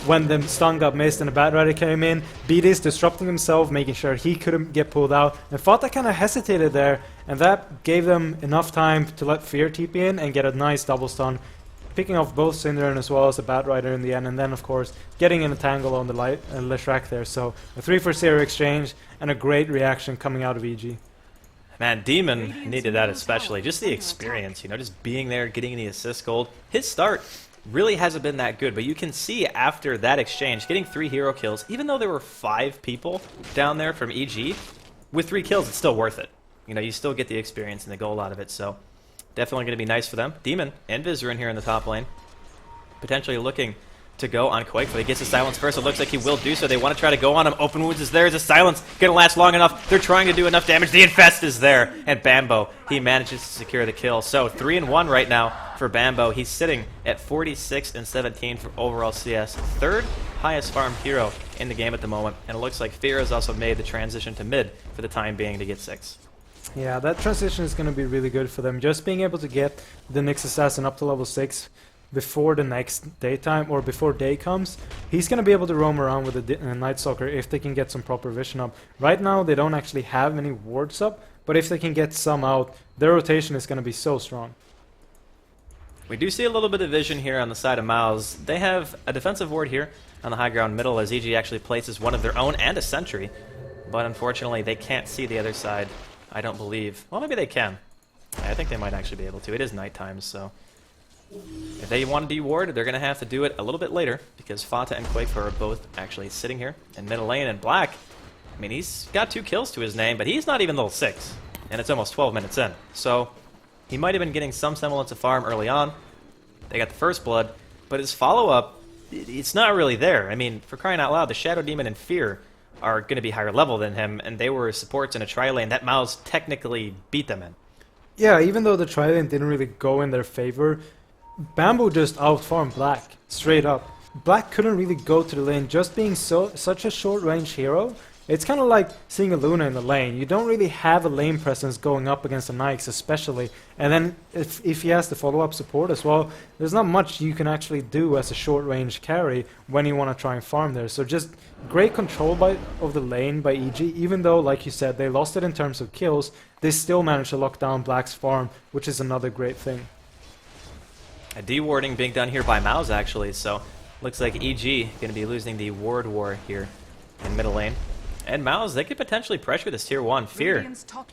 when the stun got missed and the Batrider came in. Beatis disrupting himself, making sure he couldn't get pulled out. And Fata kind of hesitated there, and that gave them enough time to let Fear TP in and get a nice double stun, picking off both Synderen as well as the Batrider in the end, and then of course getting an entangle on the Leshrac there. So a 3-for-0 exchange and a great reaction coming out of EG. Man, Demon needed that especially. Just the experience, you know, just being there, getting the assist gold. His start really hasn't been that good, but you can see after that exchange, getting 3 hero kills, even though there were 5 people down there from EG, with 3 kills, it's still worth it. You know, you still get the experience and the gold out of it, so definitely going to be nice for them. Demon and Viz are in here in the top lane, potentially looking to go on Quake. He gets a silence first. It looks like he will do so. They want to try to go on him. Open wounds is there. Is a silence going to last long enough? They're trying to do enough damage. The infest is there. And Bambo, he manages to secure the kill. So 3-1 right now for Bambo. He's sitting at 46-17 for overall CS. Third highest farm hero in the game at the moment. And it looks like Fear has also made the transition to mid for the time being to get 6. Yeah, that transition is going to be really good for them. Just being able to get the Nyx Assassin up to level 6 before the next daytime or before day comes, he's going to be able to roam around with a Night Stalker if they can get some proper vision up. Right now they don't actually have any wards up, but if they can get some out, their rotation is going to be so strong. We do see a little bit of vision here on the side of Mouse. They have a defensive ward here on the high ground middle as EG actually places one of their own and a sentry, but unfortunately they can't see the other side, I don't believe. Well, maybe they can. I think they might actually be able to. It is nighttime, so if they want to deward, they're going to have to do it a little bit later because Fata and Quakefer are both actually sitting here in middle lane. And Black, I mean, he's got 2 kills to his name, but he's not even level 6, and it's almost 12 minutes in. So he might have been getting some semblance of farm early on. They got the first blood, but his follow-up, it's not really there. I mean, for crying out loud, the Shadow Demon and Fear are going to be higher level than him, and they were supports in a tri-lane that Mouse technically beat them in. Yeah, even though the tri-lane didn't really go in their favor, Bamboo just outfarmed Black, straight up. Black couldn't really go to the lane, just being such a short-range hero. It's kind of like seeing a Luna in the lane. You don't really have a lane presence going up against the Nyx especially. And then if he has the follow-up support as well, there's not much you can actually do as a short-range carry when you want to try and farm there. So just great control of the lane by EG. Even though, like you said, they lost it in terms of kills, they still managed to lock down Black's farm, which is another great thing. A dewarding being done here by Mouse, actually, so looks like EG going to be losing the ward war here in middle lane. And Mouse, they could potentially pressure this tier 1. Fear,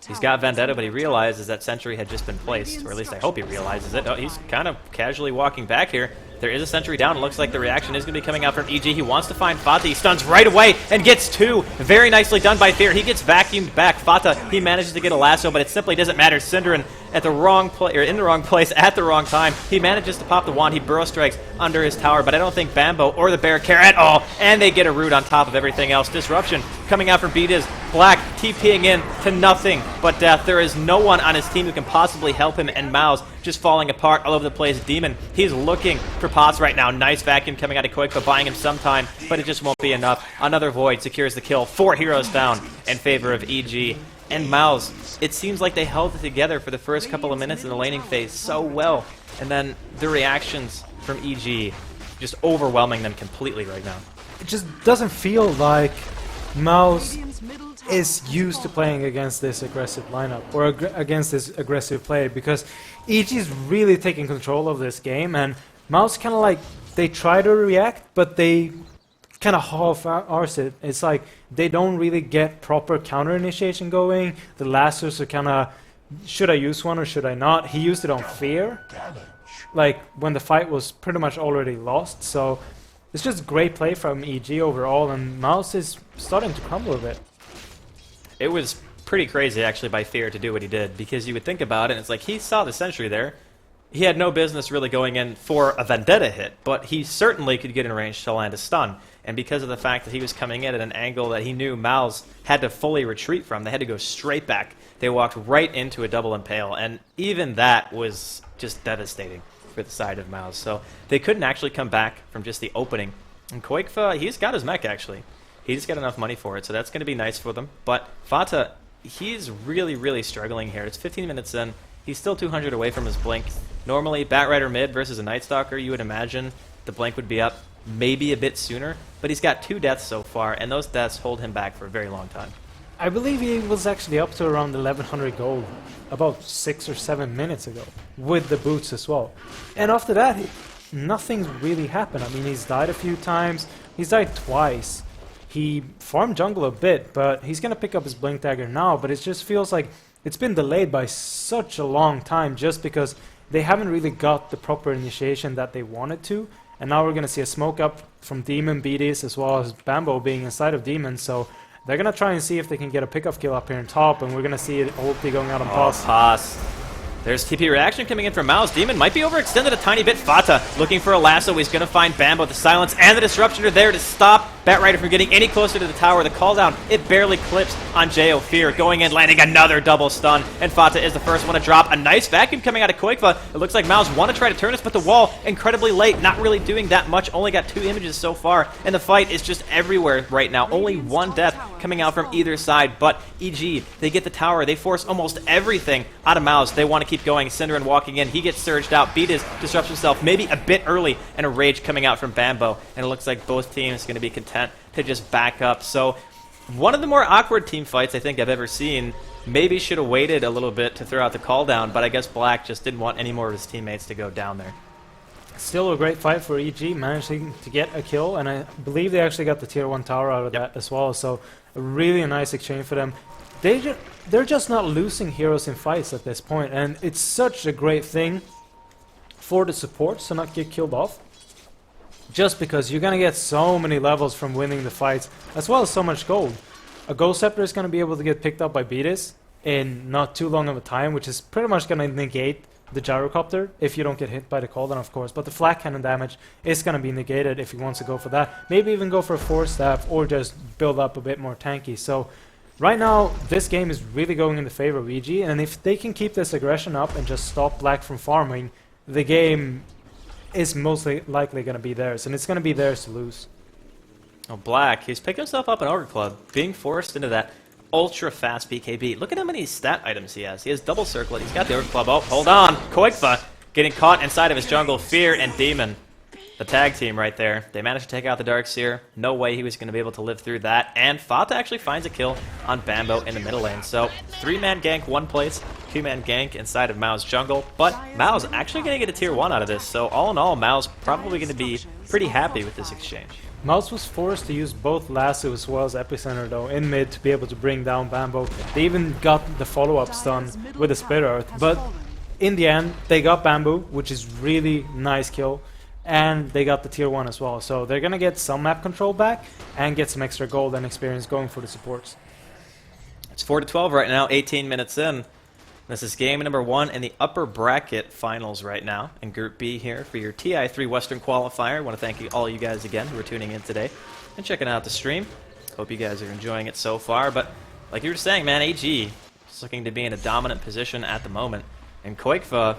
he's got Vendetta, but he realizes that sentry had just been placed, or at least I hope he realizes it. Oh, he's kind of casually walking back here. There is a sentry down. It looks like the reaction is going to be coming out from EG. He wants to find Fata. He stuns right away and gets 2. Very nicely done by Fear. He gets vacuumed back. Fata, he manages to get a lasso, but it simply doesn't matter. Synderen at the wrong place, or in the wrong place at the wrong time. He manages to pop the wand. He burrow strikes under his tower, but I don't think Bambo or the Bear care at all. And they get a root on top of everything else. Disruption coming out from Beatiz. Black TPing in to nothing but death. There is no one on his team who can possibly help him, and Mouse just falling apart all over the place. Demon, he's looking for pots right now. Nice vacuum coming out of Quick, but buying him some time, but it just won't be enough. Another Void secures the kill. 4 heroes down in favor of EG. And Mouse, it seems like they held it together for the first couple of minutes in the laning phase so well. And then the reactions from EG just overwhelming them completely right now. It just doesn't feel like Mouse is used to playing against this aggressive lineup or against this aggressive play, because EG is really taking control of this game, and Mouse kind of like, they try to react, but they kind of half-arse it. It's like they don't really get proper counter initiation going. The lassos are kind of, should I use one or should I not? He used it on Fear, like when the fight was pretty much already lost. So it's just great play from EG overall, and Mouse is starting to crumble a bit. It was pretty crazy actually by Fear to do what he did, because you would think about it and it's like he saw the sentry there. He had no business really going in for a Vendetta hit, but he certainly could get in range to land a stun. And because of the fact that he was coming in at an angle that he knew Mouse had to fully retreat from, they had to go straight back. They walked right into a double impale, and even that was just devastating for the side of Mouse. So they couldn't actually come back from just the opening. And Quakefa, he's got his mech actually. He just got enough money for it, so that's going to be nice for them. But Fata, he's really, really struggling here. It's 15 minutes in. He's still 200 away from his blink. Normally, Batrider mid versus a Night Stalker, you would imagine the blink would be up maybe a bit sooner, but he's got 2 deaths so far, and those deaths hold him back for a very long time. I believe he was actually up to around 1100 gold about 6 or 7 minutes ago, with the boots as well. And after that, nothing's really happened. I mean, he's died a few times. He's died twice. He farmed jungle a bit, but he's going to pick up his blink dagger now, but it just feels like it's been delayed by such a long time just because they haven't really got the proper initiation that they wanted to. And now we're going to see a smoke up from Demon, Beaties, as well as Bambo being inside of Demon. So they're going to try and see if they can get a pickup kill up here on top. And we're going to see it ulti going out on pass. Pass. There's TP reaction coming in from Mouse. Demon might be overextended a tiny bit. Fata looking for a lasso. He's going to find Bambo. The silence and the disruption are there to stop Batrider from getting any closer to the tower. The call down, it barely clips on Jo. Fear going in, landing another double stun. And Fata is the first one to drop. A nice vacuum coming out of Qualifier. It looks like Mouse want to try to turn this, but the wall incredibly late. Not really doing that much. Only got 2 images so far. And the fight is just everywhere right now. Only 1 death coming out from either side. But EG, they get the tower. They force almost everything out of Mouse. They want to keep going. Cinderin walking in. He gets surged out. Beatus disrupts himself maybe a bit early. And a rage coming out from Bambo. And it looks like both teams going to be content to just back up. So one of the more awkward team fights I think I've ever seen. Maybe should have waited a little bit to throw out the call down, but I guess Black just didn't want any more of his teammates to go down there. Still a great fight for EG, managing to get a kill, and I believe they actually got the tier 1 tower out of that as well, so a really nice exchange for them. They're just not losing heroes in fights at this point, and it's such a great thing for the supports to not get killed off. Just because you're going to get so many levels from winning the fights, as well as so much gold. A Ghost Scepter is going to be able to get picked up by Beatus in not too long of a time, which is pretty much going to negate the Gyrocopter, if you don't get hit by the cooldown, of course. But the flat cannon damage is going to be negated if he wants to go for that. Maybe even go for a Force Staff, or just build up a bit more tanky. So right now, this game is really going in the favor of EG, and if they can keep this aggression up and just stop Black from farming, the game is mostly likely going to be theirs, and it's going to be theirs to lose. Oh, Black, he's picked himself up an Ogre Club, being forced into that ultra-fast BKB. Look at how many stat items he has. He has Double Circlet, he's got the Ogre Club. Oh, hold on! Koikfa getting caught inside of his jungle. Fear and Demon, the tag team right there. They managed to take out the Darkseer. No way he was going to be able to live through that. And Fata actually finds a kill on Bambo in the middle lane. So, 3-man gank, 1 place, 2-man gank inside of Mao's jungle. But Mao's actually going to get a tier 1 out of this. So, all in all, Mao's probably going to be pretty happy with this exchange. Mouse was forced to use both Lasso as well as Epicenter though in mid to be able to bring down Bambo. They even got the follow-up stun with the Split Earth, but in the end they got Bamboo, which is really nice kill, and they got the tier 1 as well. So they're gonna get some map control back and get some extra gold and experience going for the supports. It's 4-12 right now, 18 minutes in. This is game number 1 in the upper bracket finals right now in Group B here for your TI3 Western Qualifier. I want to thank all you guys again who are tuning in today and checking out the stream. Hope you guys are enjoying it so far. But like you were saying, man, AG is looking to be in a dominant position at the moment. And Koikfa,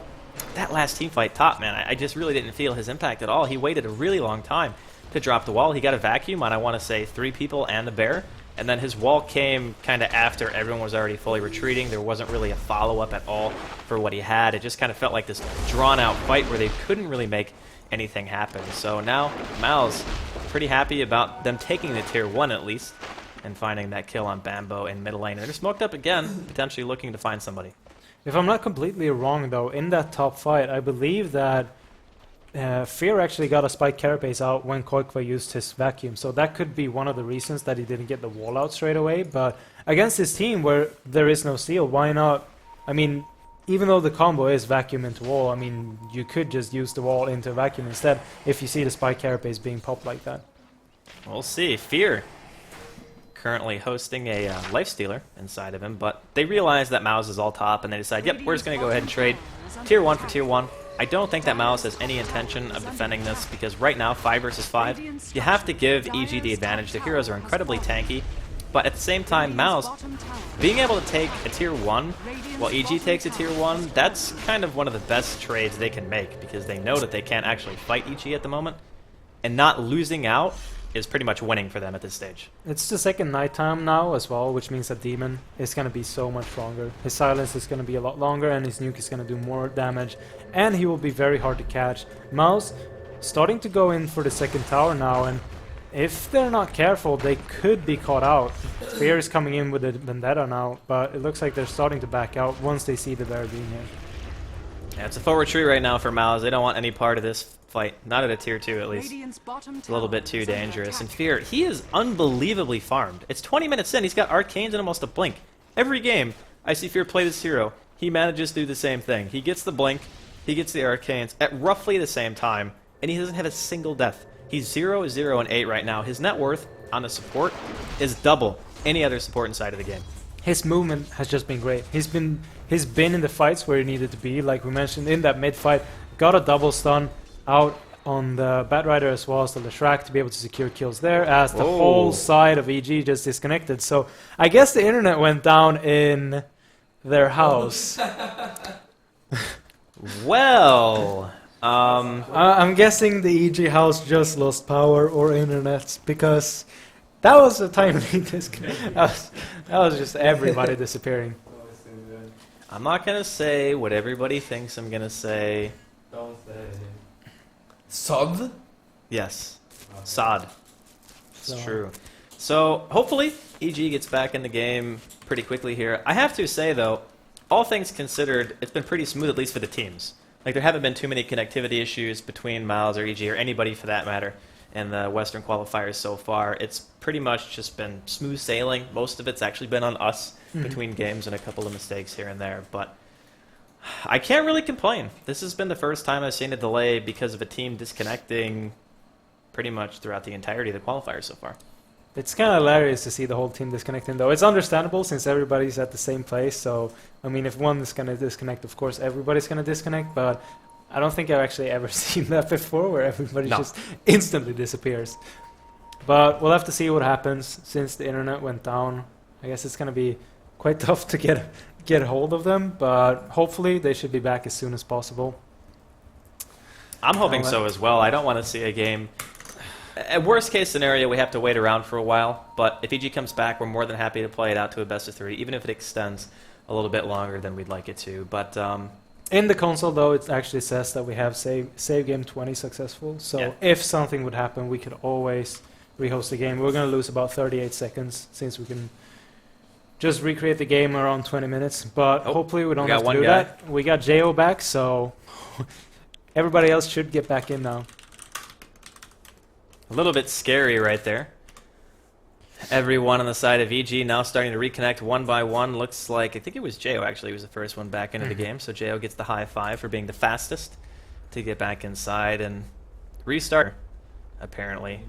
that last team fight top, man, I just really didn't feel his impact at all. He waited a really long time to drop the wall. He got a vacuum on, I want to say, 3 people and the bear. And then his wall came kind of after everyone was already fully retreating. There wasn't really a follow-up at all for what he had. It just kind of felt like this drawn-out fight where they couldn't really make anything happen. So now, Mal's pretty happy about them taking the tier 1 at least and finding that kill on Bambo in middle lane. And they're smoked up again, potentially looking to find somebody. If I'm not completely wrong though, in that top fight, I believe that Fear actually got a Spike Carapace out when Koikva used his vacuum, so that could be one of the reasons that he didn't get the wall out straight away. But against his team where there is no seal, why not? I mean, even though the combo is vacuum into wall, I mean, you could just use the wall into vacuum instead if you see the Spike Carapace being popped like that. We'll see. Fear currently hosting a Lifestealer inside of him, but they realize that Mouse is all top and they decide, yep, we're just going to go ahead and trade tier 1 for tier 1. I don't think that Mouse has any intention of defending this because right now, 5 versus 5, you have to give EG the advantage. The heroes are incredibly tanky, but at the same time, Mouse being able to take a tier 1 while EG takes a tier 1, that's kind of one of the best trades they can make because they know that they can't actually fight EG at the moment, and not losing out is pretty much winning for them at this stage. It's the second nighttime now as well, which means that Demon is going to be so much stronger. His silence is going to be a lot longer and his nuke is going to do more damage, and he will be very hard to catch. Mouse starting to go in for the second tower now, and if they're not careful, they could be caught out. Fear is coming in with a Vendetta now, but it looks like they're starting to back out once they see the bear being here. Yeah, it's a full retreat right now for Mouse. They don't want any part of this fight. Not at a tier 2 at least. It's a little bit too dangerous. And Fear, he is unbelievably farmed. It's 20 minutes in, he's got Arcanes in almost a blink. Every game I see Fear play this hero, he manages to do the same thing. He gets the blink, he gets the Arcanes at roughly the same time, and he doesn't have a single death. He's 0, 0, and 8 right now. His net worth on the support is double any other support inside of the game. his movement has just been great. He's been in the fights where he needed to be, like we mentioned in that mid fight. Got a double stun out on the Batrider as well as the Leshrac to be able to secure kills there, as the whole side of EG just disconnected. So I guess the internet went down in their house. Well, I'm guessing the EG house just lost power or internet, because that was a timely disconnect. That was just everybody disappearing. I'm not going to say what everybody thinks I'm going to say. Don't say. Sod? Yes. Sod. It's So- true. So hopefully EG gets back in the game pretty quickly here. I have to say, though, all things considered, it's been pretty smooth, at least for the teams. Like, there haven't been too many connectivity issues between Miles or EG or anybody for that matter in the Western qualifiers so far. It's pretty much just been smooth sailing. Most of it's actually been on us between games and a couple of mistakes here and there. But I can't really complain. This has been the first time I've seen a delay because of a team disconnecting pretty much throughout the entirety of the qualifiers so far. It's kind of hilarious to see the whole team disconnecting, though. It's understandable since everybody's at the same place. So, I mean, if one is going to disconnect, of course, everybody's going to disconnect. But I don't think I've actually ever seen that before, where everybody just instantly disappears. But we'll have to see what happens since the internet went down. I guess it's going to be quite tough to get a hold of them, but hopefully they should be back as soon as possible. I'm hoping so as well. I don't want to see a game. At worst case scenario, we have to wait around for a while, but if EG comes back, we're more than happy to play it out to a best of 3, even if it extends a little bit longer than we'd like it to. But in the console, though, it actually says that we have save game 20 successful, so if something would happen, we could always rehost the game. We're going to lose about 38 seconds, since we can just recreate the game around 20 minutes, but hopefully we don't have to do that. We got Jo back, so everybody else should get back in now. a little bit scary right there. Everyone on the side of EG now starting to reconnect one by one. Looks like, I think it was Jo actually who was the first one back into the game, so Jo gets the high five for being the fastest to get back inside and restart, apparently.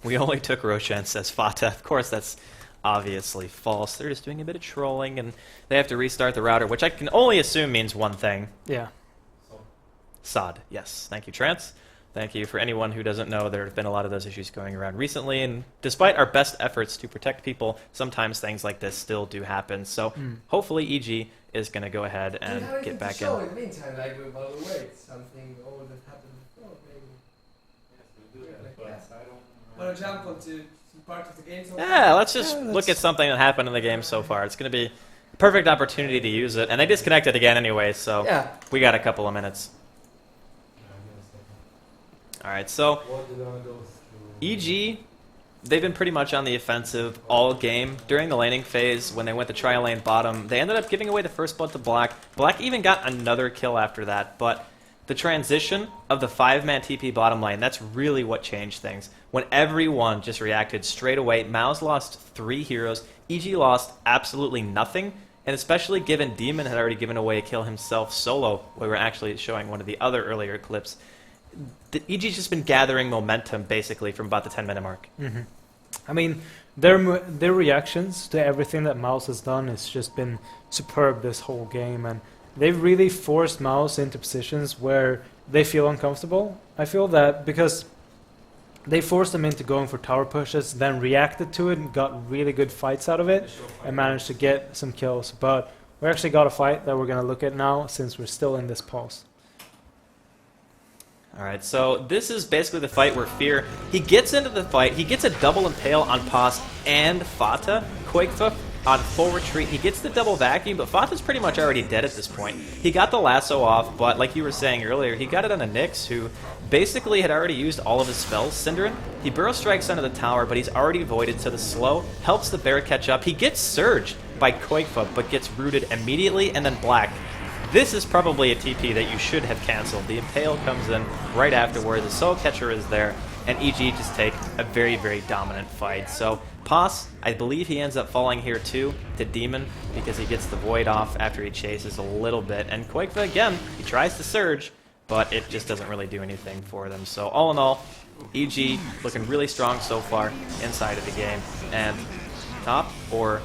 We only took Roshan, says Fata. Of course, that's obviously false. They're just doing a bit of trolling, and they have to restart the router, which I can only assume means one thing. Yeah. SOD, yes. Thank you, Trance. Thank you. For anyone who doesn't know, there have been a lot of those issues going around recently, and despite our best efforts to protect people, sometimes things like this still do happen. So hopefully EG is going to go ahead and get back in. In the meantime, like, while we wait, something old that happened before, maybe. Yes, we do that, but I don't. For example, to part of the game. Yeah, let's just look at something that happened in the game so far. It's going to be a perfect opportunity to use it, and they disconnected again anyway, so we got a couple of minutes. Alright, so EG, they've been pretty much on the offensive all game. During the laning phase, when they went to tri-lane bottom, they ended up giving away the first blood to Black. Black even got another kill after that, but the transition of the 5-man TP bottom lane, that's really what changed things. When everyone just reacted straight away, Mao's lost 3 heroes, EG lost absolutely nothing, and especially given Demon had already given away a kill himself solo, we were actually showing one of the other earlier clips. The EG's just been gathering momentum, basically, from about the 10-minute mark. I mean, their reactions to everything that Mouse has done has just been superb this whole game, and they've really forced Mouse into positions where they feel uncomfortable. I feel that because they forced them into going for tower pushes, then reacted to it and got really good fights out of it, and managed to get some kills. But we actually got a fight that we're going to look at now, since we're still in this pause. Alright, so this is basically the fight where Fear, he gets into the fight, he gets a double impale on Pos and Fata. Quakefoot on full retreat, he gets the double vacuum, but Fata's pretty much already dead at this point. He got the lasso off, but like you were saying earlier, he got it on a Nyx, who basically had already used all of his spells. Synderen, he burrow strikes under the tower, but he's already voided, so the slow helps the bear catch up. He gets surged by Quakefoot, but gets rooted immediately, and then Black. This is probably a TP that you should have cancelled. The Impale comes in right afterward, the Soul Catcher is there, and EG just take a very, very dominant fight. So Pos, I believe he ends up falling here too, to Demon, because he gets the Void off after he chases a little bit. And Quakefoot, again, he tries to surge, but it just doesn't really do anything for them. So all in all, EG looking really strong so far inside of the game. And top or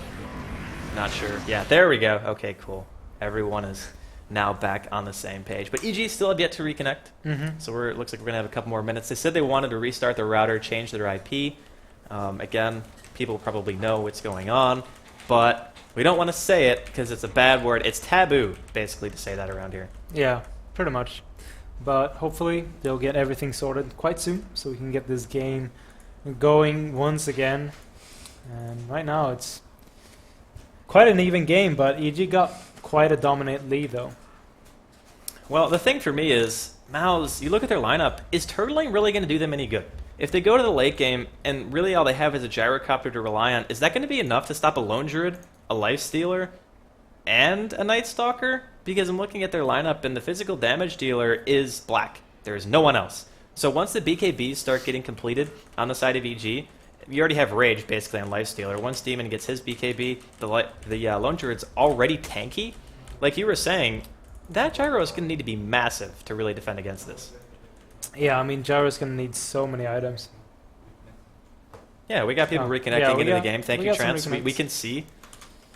not sure. Yeah, there we go. Okay, cool. Everyone is now back on the same page. But EG still have yet to reconnect. So it looks like we're going to have a couple more minutes. They said they wanted to restart their router, change their IP. Again, people probably know what's going on, but we don't want to say it because it's a bad word. It's taboo, basically, to say that around here. Yeah, pretty much. But hopefully they'll get everything sorted quite soon so we can get this game going once again. And right now it's quite an even game, but EG got quite a dominant lead though. Well, the thing for me is, Mouse, you look at their lineup, is turtling really going to do them any good? If they go to the late game and really all they have is a gyrocopter to rely on, is that going to be enough to stop a Lone Druid, a Life Stealer, and a Night Stalker? Because I'm looking at their lineup and the physical damage dealer is black. There is no one else. So once the BKBs start getting completed on the side of EG, you already have Rage basically on Life Stealer. Once Demon gets his BKB, the Lone Druid's already tanky. Like you were saying, that Gyro is going to need to be massive to really defend against this. Yeah, I mean, Gyro's going to need so many items. Yeah, we got people reconnecting into the game. Thank you, Trance. We can see.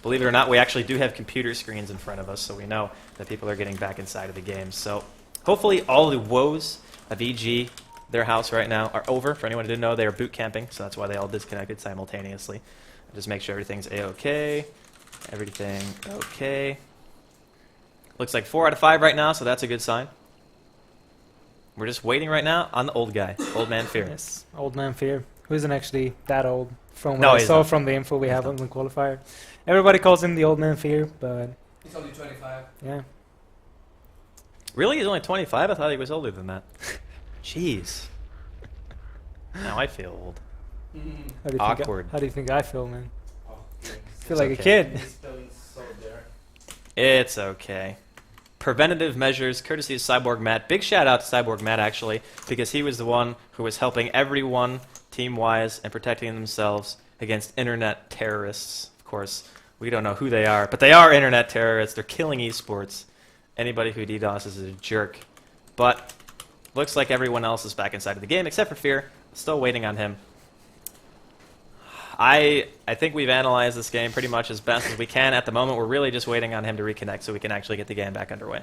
Believe it or not, we actually do have computer screens in front of us, so we know that people are getting back inside of the game. So hopefully all the woes of EG, their house right now, are over. For anyone who didn't know, they are boot camping, so that's why they all disconnected simultaneously. Just make sure everything's A-okay. Everything okay. Looks like 4 out of 5 right now, so that's a good sign. We're just waiting right now on the old guy, Old Man Fear. Yes, Old Man Fear, who isn't actually that old from what No, I he's saw not. from the info we have on the qualifier. Everybody calls him the Old Man Fear, but He's only 25. yeah. Really? He's only 25? I thought he was older than that. Jeez. Now I feel old. Awkward. How do you think I feel, man? Oh, yeah. I feel like a okay. kid. He's spelling so there. It's okay. Preventative measures, courtesy of Cyborg Matt. Big shout out to Cyborg Matt, actually, because he was the one who was helping everyone team-wise and protecting themselves against internet terrorists. Of course, we don't know who they are, but they are internet terrorists. They're killing esports. Anybody who DDoS is a jerk. But looks like everyone else is back inside of the game, except for Fear. Still waiting on him. I think we've analyzed this game pretty much as best as we can. At the moment, we're really just waiting on him to reconnect so we can actually get the game back underway.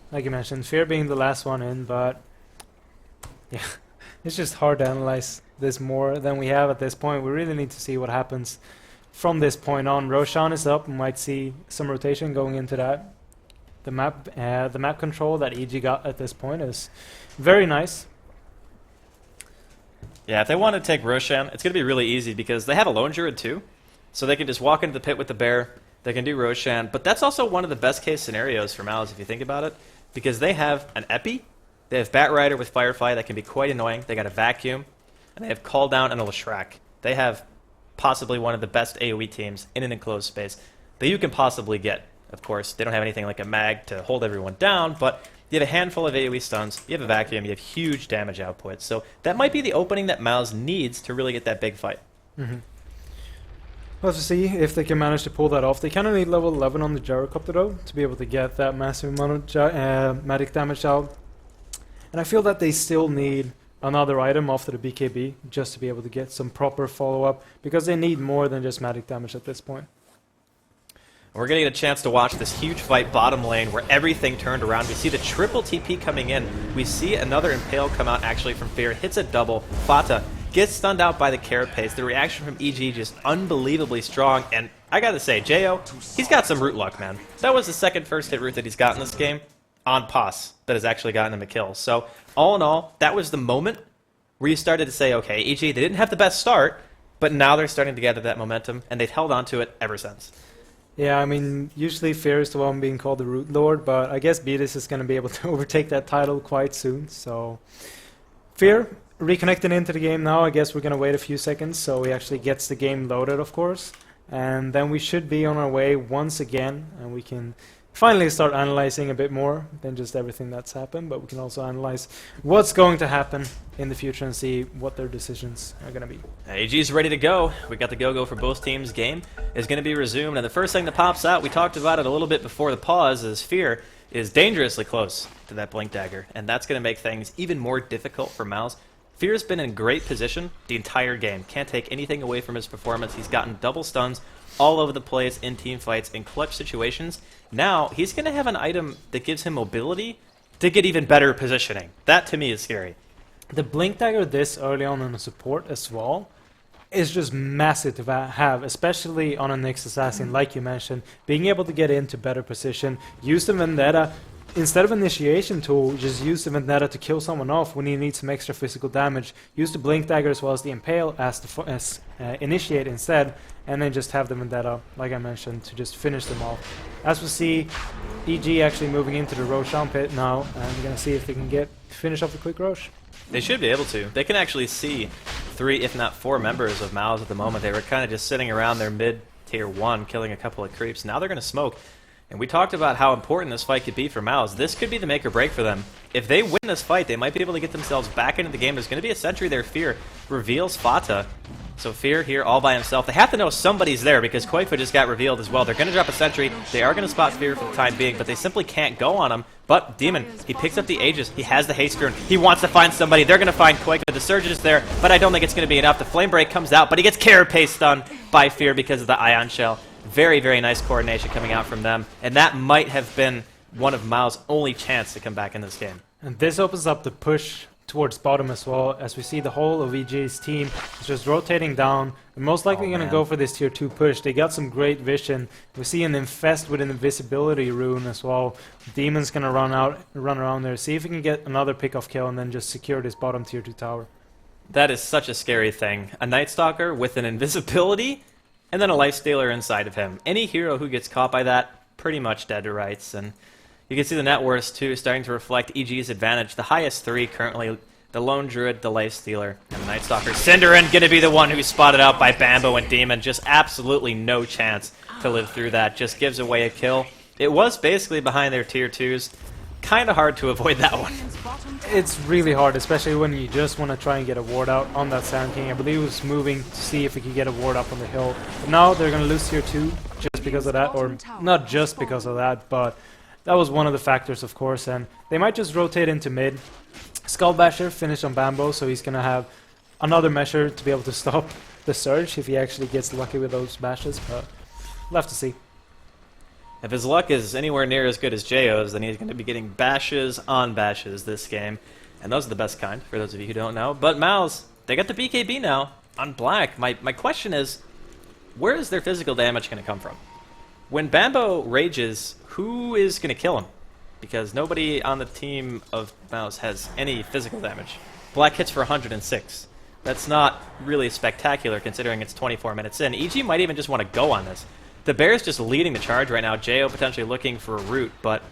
Like you mentioned, Fear being the last one in, but yeah, it's just hard to analyze this more than we have at this point. We really need to see what happens from this point on. Roshan is up. We might see some rotation going into that. The map control that EG got at this point is very nice. Yeah, if they want to take Roshan, it's going to be really easy because they have a Lone Druid too. So they can just walk into the pit with the bear. They can do Roshan. But that's also one of the best case scenarios for Malice if you think about it. Because they have an Epi. They have Bat Rider with Firefly that can be quite annoying. They got a Vacuum. And they have Call Down and a Leshrac. They have possibly one of the best AoE teams in an enclosed space that you can possibly get. Of course, they don't have anything like a mag to hold everyone down, but you have a handful of AoE stuns, you have a Vacuum, you have huge damage output. So that might be the opening that Mouse needs to really get that big fight. We'll have to see if they can manage to pull that off. They kind of need level 11 on the Gyrocopter though to be able to get that massive amount of magic damage out. And I feel that they still need another item after the BKB just to be able to get some proper follow-up because they need more than just magic damage at this point. We're going to get a chance to watch this huge fight bottom lane where everything turned around. We see the triple TP coming in. We see another Impale come out actually from Fear. Hits a double. Fata gets stunned out by the Carapace. The reaction from EG just unbelievably strong. And I got to say, Jo, he's got some root luck, man. That was the second first hit root that he's got in this game on Pos that has actually gotten him a kill. So all in all, that was the moment where you started to say, okay, EG, they didn't have the best start, but now they're starting to gather that momentum, and they've held on to it ever since. Yeah, I mean, usually Fear is the one being called the Root Lord, but I guess Beatus is going to be able to overtake that title quite soon. So, Fear reconnecting into the game now. I guess we're going to wait a few seconds so he actually gets the game loaded, of course. And then we should be on our way once again, and we can finally start analyzing a bit more than just everything that's happened, but we can also analyze what's going to happen in the future and see what their decisions are going to be. AG's ready to go. We got the go-go for both teams. Game is going to be resumed, and the first thing that pops out, we talked about it a little bit before the pause, is Fear is dangerously close to that Blink Dagger, and that's going to make things even more difficult for Mouse. Fear's been in great position the entire game. Can't take anything away from his performance. He's gotten double stuns all over the place in team fights, in clutch situations. Now, he's going to have an item that gives him mobility to get even better positioning. That, to me, is scary. The Blink Dagger this early on the support as well is just massive to have, especially on a Nyx Assassin, like you mentioned. Being able to get into better position, use the Vendetta. Instead of initiation tool, just use the Vendetta to kill someone off when you need some extra physical damage. Use the Blink Dagger as well as the Impale as initiate instead, and then just have the Vendetta, like I mentioned, to just finish them off. As we see, EG actually moving into the Roshan pit now, and we're going to see if they can finish off the quick Rosh. They should be able to. They can actually see 3, if not 4 members of MOUZ at the moment. They were kind of just sitting around their mid-tier 1, killing a couple of creeps. Now they're going to smoke. And we talked about how important this fight could be for MOUZ. This could be the make or break for them. If they win this fight, they might be able to get themselves back into the game. There's going to be a sentry there. Fear reveals Fata. So Fear here all by himself. They have to know somebody's there because Qualifier just got revealed as well. They're going to drop a sentry. They are going to spot Fear for the time being, but they simply can't go on him. But Demon, he picks up the Aegis. He has the haste rune. He wants to find somebody. They're going to find Qualifier. The Surge is there, but I don't think it's going to be enough. The Flame Break comes out, but he gets Carapace stunned by Fear because of the Ion Shell. Very, very nice coordination coming out from them, and that might have been one of MOUZ's only chance to come back in this game. And this opens up the push towards bottom as well, as we see the whole of EG's team is just rotating down. They're most likely going to go for this tier 2 push. They got some great vision. We see an Infest with an invisibility rune as well. Demon's going to run around there, see if he can get another pick-off kill and then just secure this bottom tier 2 tower. That is such a scary thing. A Night Stalker with an invisibility and then a Lifestealer inside of him. Any hero who gets caught by that, pretty much dead to rights. And you can see the net worth, too, starting to reflect EG's advantage. The highest 3 currently, the Lone Druid, the Lifestealer, and the Night Stalker. Cinderin going to be the one who's spotted out by Bambo and Demon. Just absolutely no chance to live through that. Just gives away a kill. It was basically behind their tier 2s. Kind of hard to avoid that one. It's really hard, especially when you just want to try and get a ward out on that Sand King. I believe he was moving to see if he could get a ward up on the hill. But now they're going to lose tier 2 just because of that, or not just because of that, but that was one of the factors, of course. And they might just rotate into mid. Skullbasher finished on Bambo, so he's going to have another measure to be able to stop the Surge if he actually gets lucky with those bashes, but we'll have to see. If his luck is anywhere near as good as Jo's, then he's going to be getting bashes on bashes this game. And those are the best kind, for those of you who don't know. But MOUZ, they got the BKB now on Black. My question is, where is their physical damage going to come from? When Bambo rages, who is going to kill him? Because nobody on the team of MOUZ has any physical damage. Black hits for 106. That's not really spectacular considering it's 24 minutes in. EG might even just want to go on this. The Bear's just leading the charge right now. Jo potentially looking for a route, but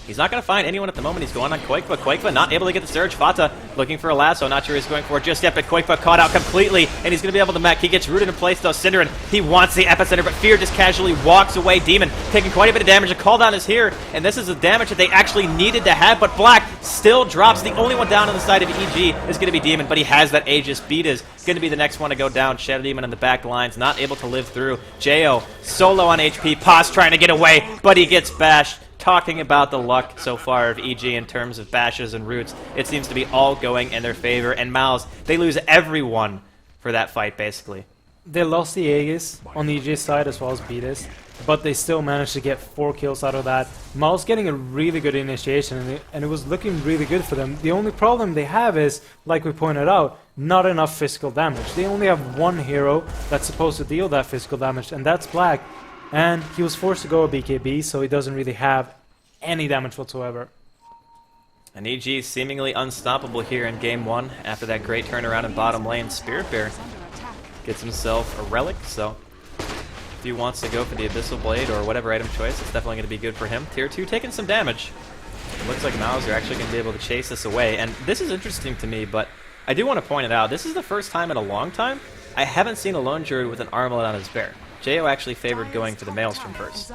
he's not going to find anyone at the moment. He's going on Quakefa. Quakefa not able to get the Surge. Fata looking for a lasso. Not sure he's going for it just yet, but Quakefa caught out completely, and he's going to be able to mech. He gets rooted in place, though. Cinderin, he wants the epicenter, but Fear just casually walks away. Demon taking quite a bit of damage. A call down is here, and this is the damage that they actually needed to have, but Black still drops. The only one down on the side of EG is going to be Demon, but he has that Aegis. Beat is going to be the next one to go down. Shadow Demon in the back lines, not able to live through. Jo solo on HP. Paz trying to get away, but he gets bashed. Talking about the luck so far of EG in terms of bashes and roots, it seems to be all going in their favor. And MOUZ, they lose everyone for that fight, basically. They lost the Aegis on the EG side as well as Beatus, but they still managed to get 4 kills out of that. MOUZ getting a really good initiation, and it was looking really good for them. The only problem they have is, like we pointed out, not enough physical damage. They only have one hero that's supposed to deal that physical damage, and that's Black. And he was forced to go a BKB, so he doesn't really have any damage whatsoever. And EG seemingly unstoppable here in Game 1 after that great turnaround in bottom lane. Spirit Bear gets himself a relic, so if he wants to go for the Abyssal Blade or whatever item choice, it's definitely going to be good for him. Tier 2 taking some damage. It looks like MOUZ are actually going to be able to chase this away. And this is interesting to me, but I do want to point it out. This is the first time in a long time I haven't seen a Lone Druid with an armlet on his bear. Jo actually favored going for the Maelstrom first.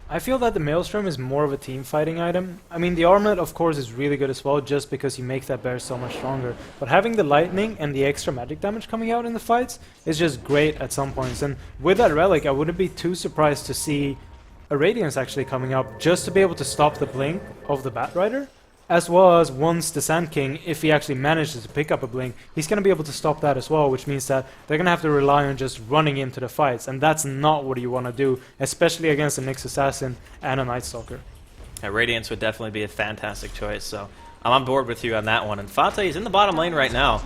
I feel that the Maelstrom is more of a team fighting item. I mean, the armlet of course is really good as well, just because you make that bear so much stronger. But having the lightning and the extra magic damage coming out in the fights is just great at some points. And with that relic, I wouldn't be too surprised to see a Radiance actually coming up, just to be able to stop the blink of the Batrider. as well as once the Sand King, if he actually manages to pick up a blink, he's going to be able to stop that as well, which means that they're going to have to rely on just running into the fights, and that's not what you want to do, especially against a Nyx Assassin and a Night Stalker. Yeah, Radiance would definitely be a fantastic choice, so I'm on board with you on that one. And Fata is in the bottom lane right now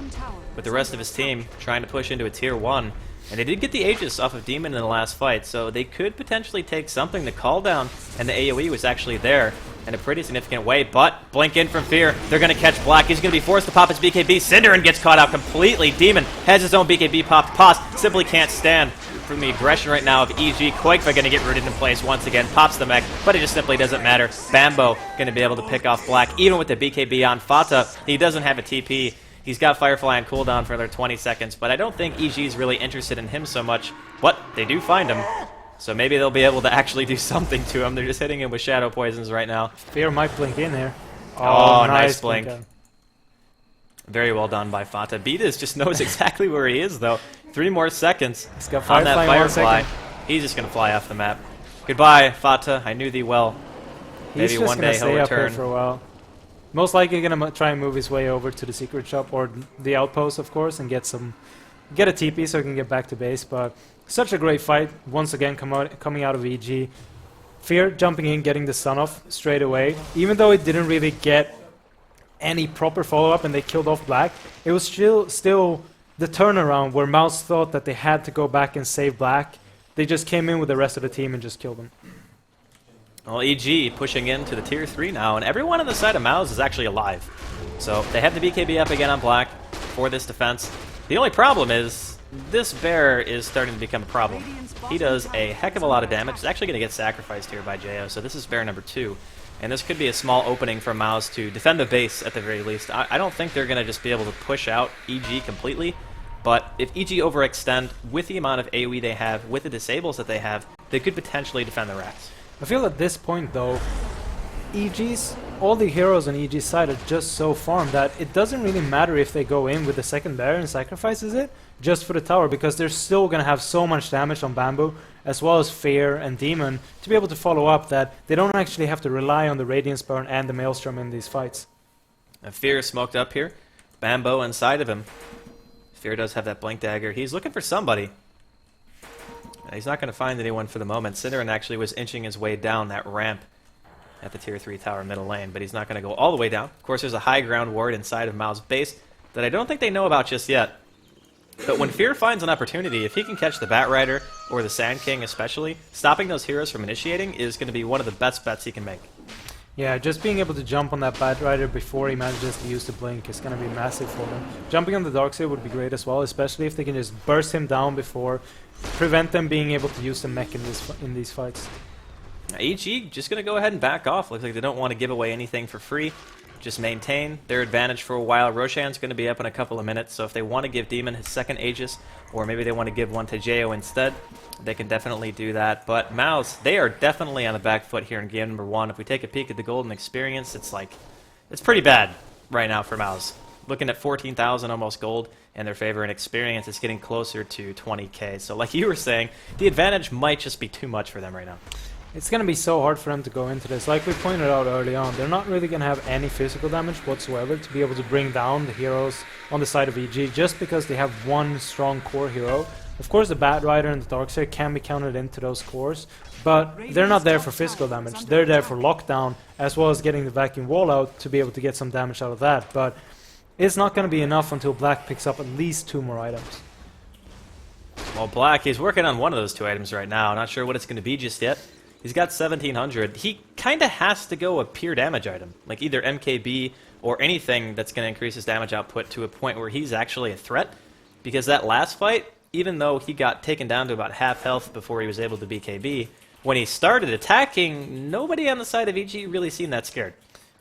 with the rest of his team trying to push into a tier 1. And they did get the Aegis off of Demon in the last fight, so they could potentially take something. The call down and the AoE was actually there in a pretty significant way, but blink in from Fear. They're going to catch Black. He's going to be forced to pop his BKB. Cinderin gets caught out completely. Demon has his own BKB popped. Pos simply can't stand from the aggression right now of EG. Qualifier going to get rooted in place once again. Pops the mech, but it just simply doesn't matter. Bambo going to be able to pick off Black. Even with the BKB on Fata, he doesn't have a TP. He's got Firefly on cooldown for another 20 seconds, but I don't think EG is really interested in him so much. But they do find him, so maybe they'll be able to actually do something to him. They're just hitting him with Shadow Poisons right now. Fear might blink in here. Oh, nice blink. out. Very well done by Fata. Beatus just knows exactly where he is, though. 3 more seconds He's got on that Firefly in 1 Firefly. second. He's just going to fly off the map. Goodbye, Fata. I knew thee well. He's Maybe just one gonna day he'll stay up here return. for a while. Most likely gonna try and move his way over to the secret shop or the outpost, of course, and get a TP so he can get back to base. But such a great fight once again coming out of EG. Fear jumping in, getting the stun off straight away. Even though it didn't really get any proper follow-up and they killed off Black, it was still the turnaround where Mouse thought that they had to go back and save Black. They just came in with the rest of the team and just killed him. Well, EG pushing into the tier 3 now, and everyone on the side of Mouse is actually alive. So they have the BKB up again on Black for this defense. The only problem is this bear is starting to become a problem. He does a heck of a lot of damage. He's actually going to get sacrificed here by JO, so this is bear number 2. And this could be a small opening for Mouse to defend the base at the very least. I don't think they're going to just be able to push out EG completely, but if EG overextend with the amount of AoE they have, with the disables that they have, they could potentially defend the rats. I feel at this point though, all the heroes on EG's side are just so farmed that it doesn't really matter if they go in with the second bear and sacrifices it just for the tower, because they're still going to have so much damage on Bamboo as well as Fear and Demon to be able to follow up that they don't actually have to rely on the Radiance Burn and the Maelstrom in these fights. And Fear is smoked up here. Bambo inside of him. Fear does have that Blink Dagger. He's looking for somebody. He's not going to find anyone for the moment. Cinderin actually was inching his way down that ramp at the tier 3 tower middle lane, but he's not going to go all the way down. Of course, there's a high ground ward inside of Mao's base that I don't think they know about just yet. But when Fear finds an opportunity, if he can catch the Batrider or the Sand King especially, stopping those heroes from initiating is going to be one of the best bets he can make. Yeah, just being able to jump on that Batrider before he manages to use the Blink is going to be massive for them. Jumping on the Darkseid would be great as well, especially if they can just burst him down before, prevent them being able to use the mech in these fights. EG just going to go ahead and back off. Looks like they don't want to give away anything for free. Just maintain their advantage for a while. Roshan's going to be up in a couple of minutes, so if they want to give Demon his second Aegis, or maybe they want to give one to Jo instead, they can definitely do that. But Mouse, they are definitely on the back foot here in game number 1. If we take a peek at the Golden Experience, it's pretty bad right now for Mouse. Looking at 14,000 almost gold in their favor, and experience is getting closer to 20k. So like you were saying, the advantage might just be too much for them right now. It's going to be so hard for them to go into this. Like we pointed out early on, they're not really going to have any physical damage whatsoever to be able to bring down the heroes on the side of EG, just because they have one strong core hero. Of course, the Batrider and the Darkseid can be counted into those cores, but they're not there for physical damage. They're there for lockdown, as well as getting the vacuum wall out to be able to get some damage out of that. But it's not going to be enough until Black picks up at least 2 more items. Well, Black, he's working on one of those 2 items right now. Not sure what it's going to be just yet. He's got 1700. He kind of has to go a pure damage item, like either MKB or anything that's going to increase his damage output to a point where he's actually a threat. Because that last fight, even though he got taken down to about half health before he was able to BKB, when he started attacking, nobody on the side of EG really seemed that scared.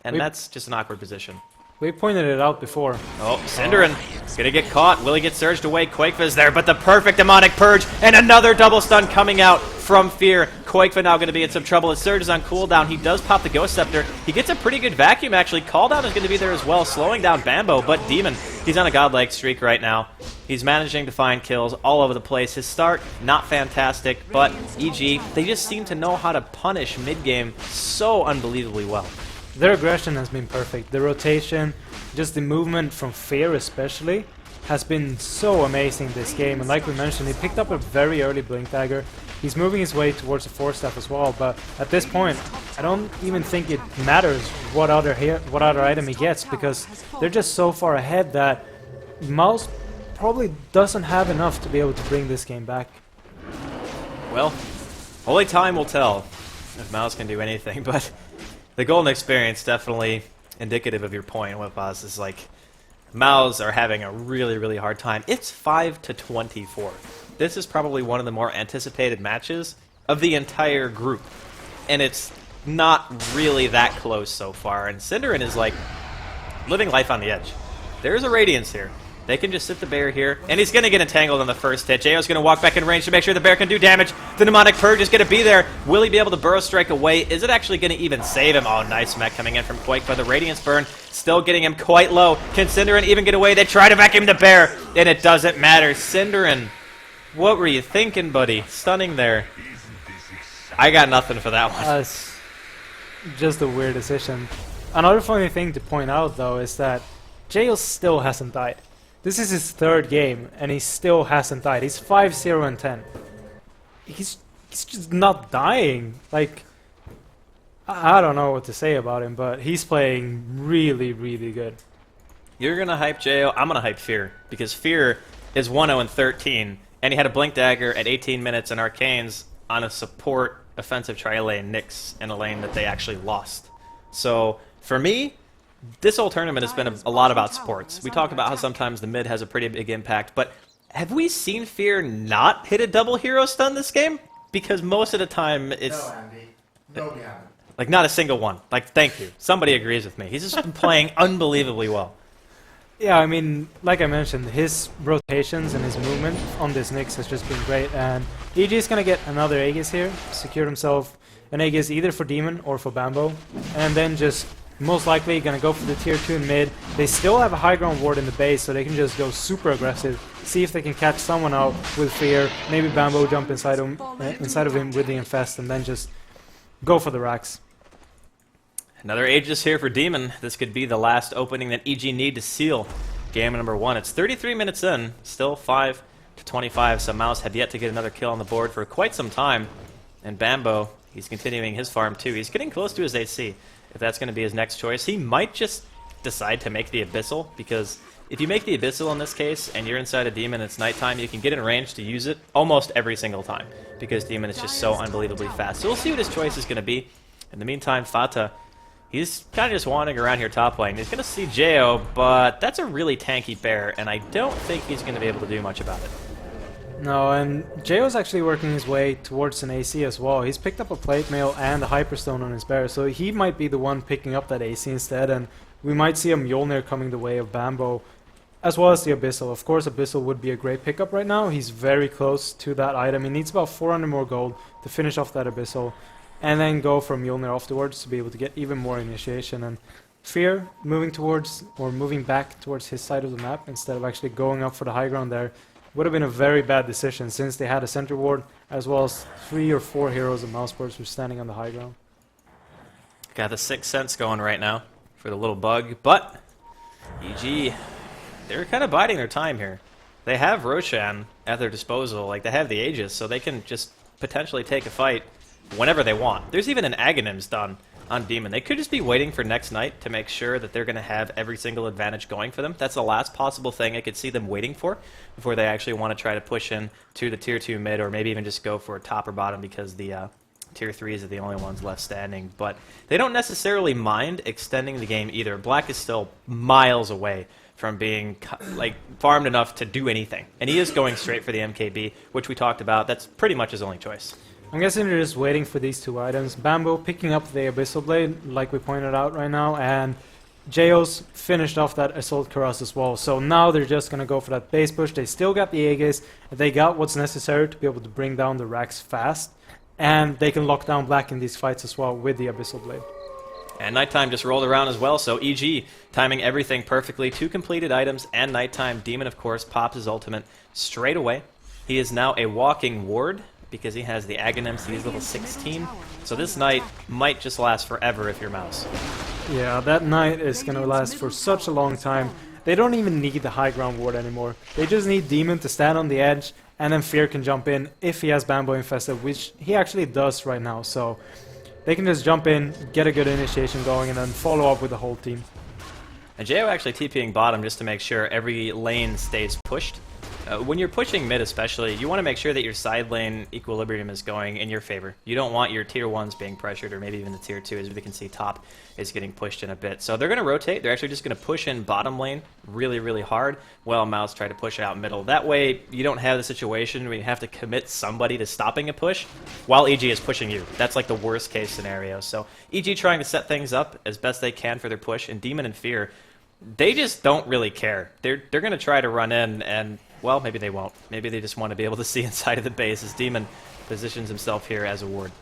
And that's just an awkward position. We pointed it out before. Oh, Cinderin gonna get caught. Will he get surged away? Quakefa's there, but the perfect demonic purge and another double stun coming out from Fear. Quakefa now gonna be in some trouble. His surge is on cooldown. He does pop the Ghost Scepter. He gets a pretty good vacuum actually. Calldown is gonna be there as well, slowing down Bambo, but Demon, he's on a godlike streak right now. He's managing to find kills all over the place. His start, not fantastic, but EG, they just seem to know how to punish mid-game so unbelievably well. their aggression has been perfect. The rotation, just the movement from Fear especially, has been so amazing this game. And like we mentioned, he picked up a very early Blink Dagger. He's moving his way towards the Force Staff as well, but at this point, I don't even think it matters what other item he gets, because they're just so far ahead that Mouse probably doesn't have enough to be able to bring this game back. Well, only time will tell if Mouse can do anything, but the Golden Experience definitely indicative of your point, what Boz is like. Mouse are having a really, really hard time. It's 5-24. This is probably one of the more anticipated matches of the entire group, and it's not really that close so far. And Cinderin is like living life on the edge. There's a Radiance here. They can just sit the bear here, and he's going to get entangled on the first hit. Jayo's going to walk back in range to make sure the bear can do damage. The Mnemonic Purge is going to be there. Will he be able to Burrow Strike away? Is it actually going to even save him? Oh, nice mech coming in from Quake, but the Radiance Burn still getting him quite low. Can Cinderin even get away? They try to vacuum the bear, and it doesn't matter. Cinderin, what were you thinking, buddy? Stunning there. I got nothing for that one. It's just a weird decision. Another funny thing to point out, though, is that Jail still hasn't died. This is his third game, and he still hasn't died. He's 5-0-10. He's just not dying. Like, I don't know what to say about him, but he's playing really, really good. You're going to hype Jayo. I'm going to hype Fear, because Fear is 1-0-13, and he had a Blink Dagger at 18 minutes and Arcanes on a support offensive tri-lane Nyx in a lane that they actually lost. So, for me, this whole tournament has been a lot about sports. We talk about how sometimes the mid has a pretty big impact, but have we seen Fear not hit a double hero stun this game? Because most of the time it's... No, Andy. No, we haven't. Like, not a single one. Like, thank you. Somebody agrees with me. He's just been playing unbelievably well. Yeah, I mean, like I mentioned, his rotations and his movement on this Nyx has just been great, and EG is going to get another Aegis here, secured himself an Aegis either for Demon or for Bambo, and then just most likely going to go for the tier 2 in mid. They still have a high ground ward in the base, so they can just go super aggressive, see if they can catch someone out with Fear, maybe Bambo jump inside of him with the Infest, and then just go for the racks. Another Aegis here for Demon. This could be the last opening that EG need to seal game number 1. It's 33 minutes in, still 5-25, so Mouse have yet to get another kill on the board for quite some time. And Bambo, he's continuing his farm too. He's getting close to his AC. If that's going to be his next choice, he might just decide to make the Abyssal, because if you make the Abyssal in this case and you're inside a Demon, it's nighttime, you can get in range to use it almost every single time, because Demon is just so unbelievably fast. So we'll see what his choice is going to be. In the meantime, Fata, he's kind of just wandering around here top lane. He's going to see Jayo, but that's a really tanky bear, and I don't think he's going to be able to do much about it. No, and Jayo's actually working his way towards an AC as well. He's picked up a Plate Mail and a Hyperstone on his bear, so he might be the one picking up that AC instead, and we might see a Mjolnir coming the way of Bambo, as well as the Abyssal. Of course, Abyssal would be a great pickup right now. He's very close to that item. He needs about 400 more gold to finish off that Abyssal, and then go for Mjolnir afterwards to be able to get even more initiation. And Fear moving towards, or moving back towards his side of the map instead of actually going up for the high ground there would have been a very bad decision, since they had a center ward as well as 3 or 4 heroes of Mousesports were standing on the high ground. Got the 6th Sense going right now for the little bug, but EG, they're kind of biding their time here. They have Roshan at their disposal, like they have the Aegis, so they can just potentially take a fight whenever they want. There's even an Aghanims done on Demon. They could just be waiting for next night to make sure that they're going to have every single advantage going for them. That's the last possible thing I could see them waiting for before they actually want to try to push in to the tier 2 mid, or maybe even just go for top or bottom, because the tier 3s are the only ones left standing. But they don't necessarily mind extending the game either. Black is still miles away from being like farmed enough to do anything, and he is going straight for the MKB, which we talked about. That's pretty much his only choice. I'm guessing they're just waiting for these 2 items. Bambo picking up the Abyssal Blade, like we pointed out right now, and Jayo's finished off that Assault Cuirass as well. So now they're just going to go for that base push. They still got the Aegis. They got what's necessary to be able to bring down the racks fast, and they can lock down Black in these fights as well with the Abyssal Blade. And Nighttime just rolled around as well, so EG timing everything perfectly. 2 completed items and Nighttime. Demon, of course, pops his ultimate straight away. He is now a walking ward, because he has the Aghanims. He's level 16. So this night might just last forever if you're Mouse. Yeah, that Knight is going to last for such a long time. They don't even need the high ground ward anymore. They just need Demon to stand on the edge, and then Fear can jump in if he has Bambo infested, which he actually does right now. So they can just jump in, get a good initiation going, and then follow up with the whole team. And Jo actually TPing bottom just to make sure every lane stays pushed. When you're pushing mid especially, you want to make sure that your side lane equilibrium is going in your favor. You don't want your tier 1s being pressured, or maybe even the tier 2, as we can see top is getting pushed in a bit. So they're going to rotate. They're actually just going to push in bottom lane really, really hard, while Mouse try to push out middle. That way, you don't have the situation where you have to commit somebody to stopping a push while EG is pushing you. That's like the worst case scenario. So EG trying to set things up as best they can for their push, and Demon and Fear, they just don't really care. They're going to try to run in, and well, maybe they won't. Maybe they just want to be able to see inside of the base as Demon positions himself here as a ward.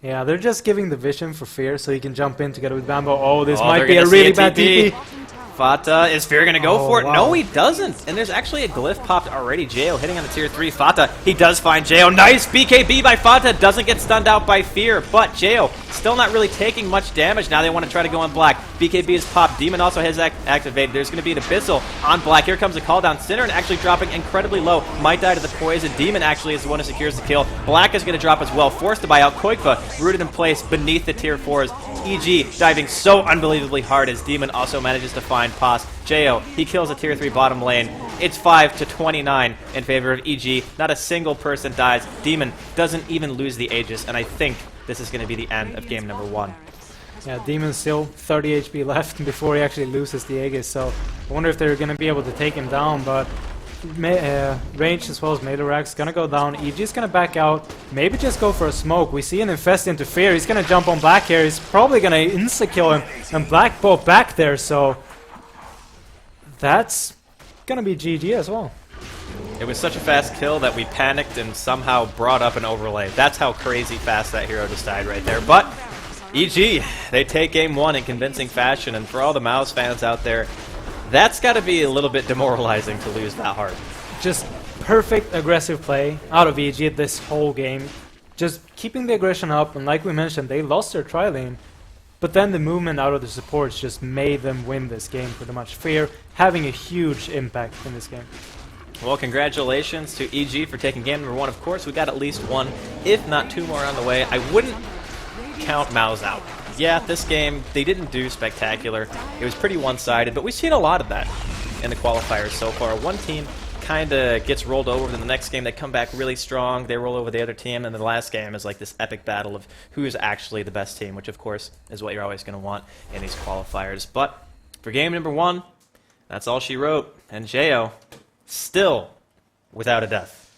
Yeah, they're just giving the vision for Fear so he can jump in together with Bambo. Oh, this Oh, might they're be a gonna see really a bad TP. TP. Fata, is Fear going to go Oh, for it? wow. No, he doesn't. And there's actually a glyph popped already. Jo hitting on the tier 3. Fata, he does find Jo. Nice BKB by Fata. Doesn't get stunned out by Fear. But Jo still not really taking much damage. Now they want to try to go on Black. BKB is popped. Demon also has activated. There's going to be an Abyssal on Black. Here comes a call down. Sinner actually dropping incredibly low. Might die to the poison. Demon actually is the one who secures the kill. Black is going to drop as well. Forced to buy out. Koikva rooted in place beneath the tier 4s. EG diving so unbelievably hard as Demon also manages to find Pos. Jo, he kills a tier 3 bottom lane. It's 5-29 in favor of EG. Not a single person dies. Demon doesn't even lose the Aegis, and I think this is going to be the end of game number 1. Yeah, Demon's still 30 HP left before he actually loses the Aegis, so I wonder if they're going to be able to take him down, but range as well as melee rack's going to go down. EG's going to back out, maybe just go for a smoke. We see an Infest into Fear. He's going to jump on Black here. He's probably going to insta-kill him, and Black both back there, so that's going to be GG as well. It was such a fast kill that we panicked and somehow brought up an overlay. That's how crazy fast that hero just died right there. But EG, they take game 1 in convincing fashion, and for all the Mouse fans out there, that's got to be a little bit demoralizing to lose that hard. Just perfect aggressive play out of EG this whole game. Just keeping the aggression up, and like we mentioned, they lost their tri lane, but then the movement out of the supports just made them win this game pretty much. Fear having a huge impact in this game. Well, congratulations to EG for taking game number 1. Of course, we got at least 1, if not 2 more on the way. I wouldn't count Mouse out. Yeah, this game, they didn't do spectacular. It was pretty one-sided, but we've seen a lot of that in the qualifiers so far. One team kind of gets rolled over, then the next game they come back really strong, they roll over the other team, and the last game is like this epic battle of who is actually the best team, which of course is what you're always going to want in these qualifiers. But for game number 1, that's all she wrote, and Jo still without a death.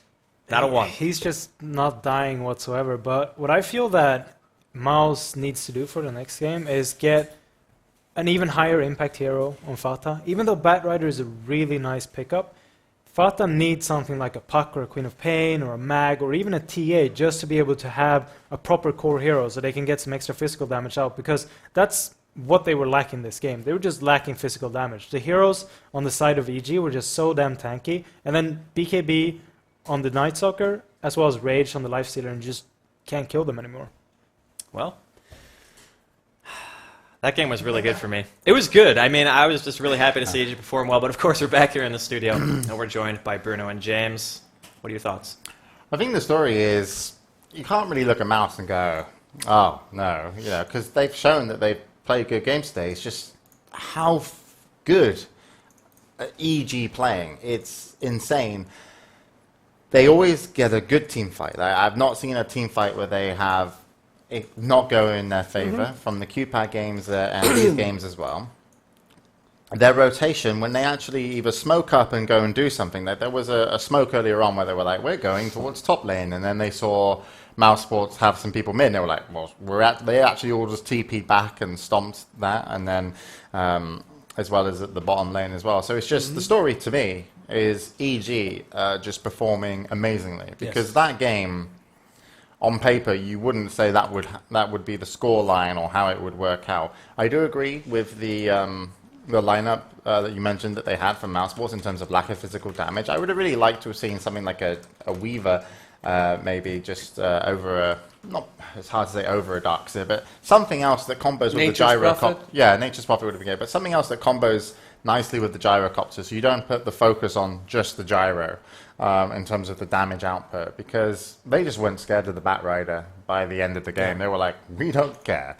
Not a 1. He's just not dying whatsoever, but what I feel that Mouse needs to do for the next game is get an even higher impact hero on Fata. Even though Batrider is a really nice pickup, Fata needs something like a Puck or a Queen of Pain or a Mag or even a TA just to be able to have a proper core hero so they can get some extra physical damage out, because that's what they were lacking this game. They were just lacking physical damage. The heroes on the side of EG were just so damn tanky, and then BKB on the Night Stalker as well as Rage on the Lifestealer, and just can't kill them anymore. Well, that game was really good for me. It was good. I mean, I was just really happy to see EG perform well, but of course we're back here in the studio, and we're joined by Bruno and James. What are your thoughts? I think the story is you can't really look at Mouse and go, oh, no, you know, because they've shown that they've played good games today. It's just how good EG playing. It's insane. They always get a good team fight. I've not seen a team fight where they have it not go in their favor from the QPAD games and these games as well. Their rotation, when they actually either smoke up and go and do something, like there was a smoke earlier on where they were like, we're going towards top lane, and then they saw Mouse Sports have some people mid, and they were like, well, they actually all just TP'd back and stomped that, and then as well as at the bottom lane as well. So it's just, the story to me is EG just performing amazingly, because that game, on paper, you wouldn't say that would be the score line or how it would work out. I do agree with the lineup that you mentioned that they had from Mouse Sports in terms of lack of physical damage. I would have really liked to have seen something like a Weaver maybe just over a, not, it's hard to say over a Darkseer, but something else that combos with the Nature's gyrocopter. Prophet? Yeah, Nature's Prophet would have been good, but something else that combos nicely with the gyrocopter, so you don't put the focus on just the gyro in terms of the damage output, because they just weren't scared of the Batrider by the end of the game. They were like, we don't care.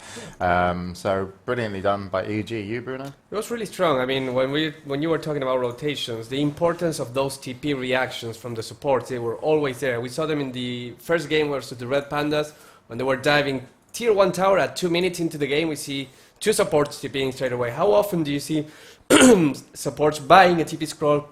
So brilliantly done by EG. You, Bruno? It was really strong. I mean, when you were talking about rotations, the importance of those TP reactions from the supports, they were always there. We saw them in the first game versus the Red Pandas, when they were diving tier 1 tower at 2 minutes into the game. We see 2 supports TPing straight away. How often do you see supports buying a TP scroll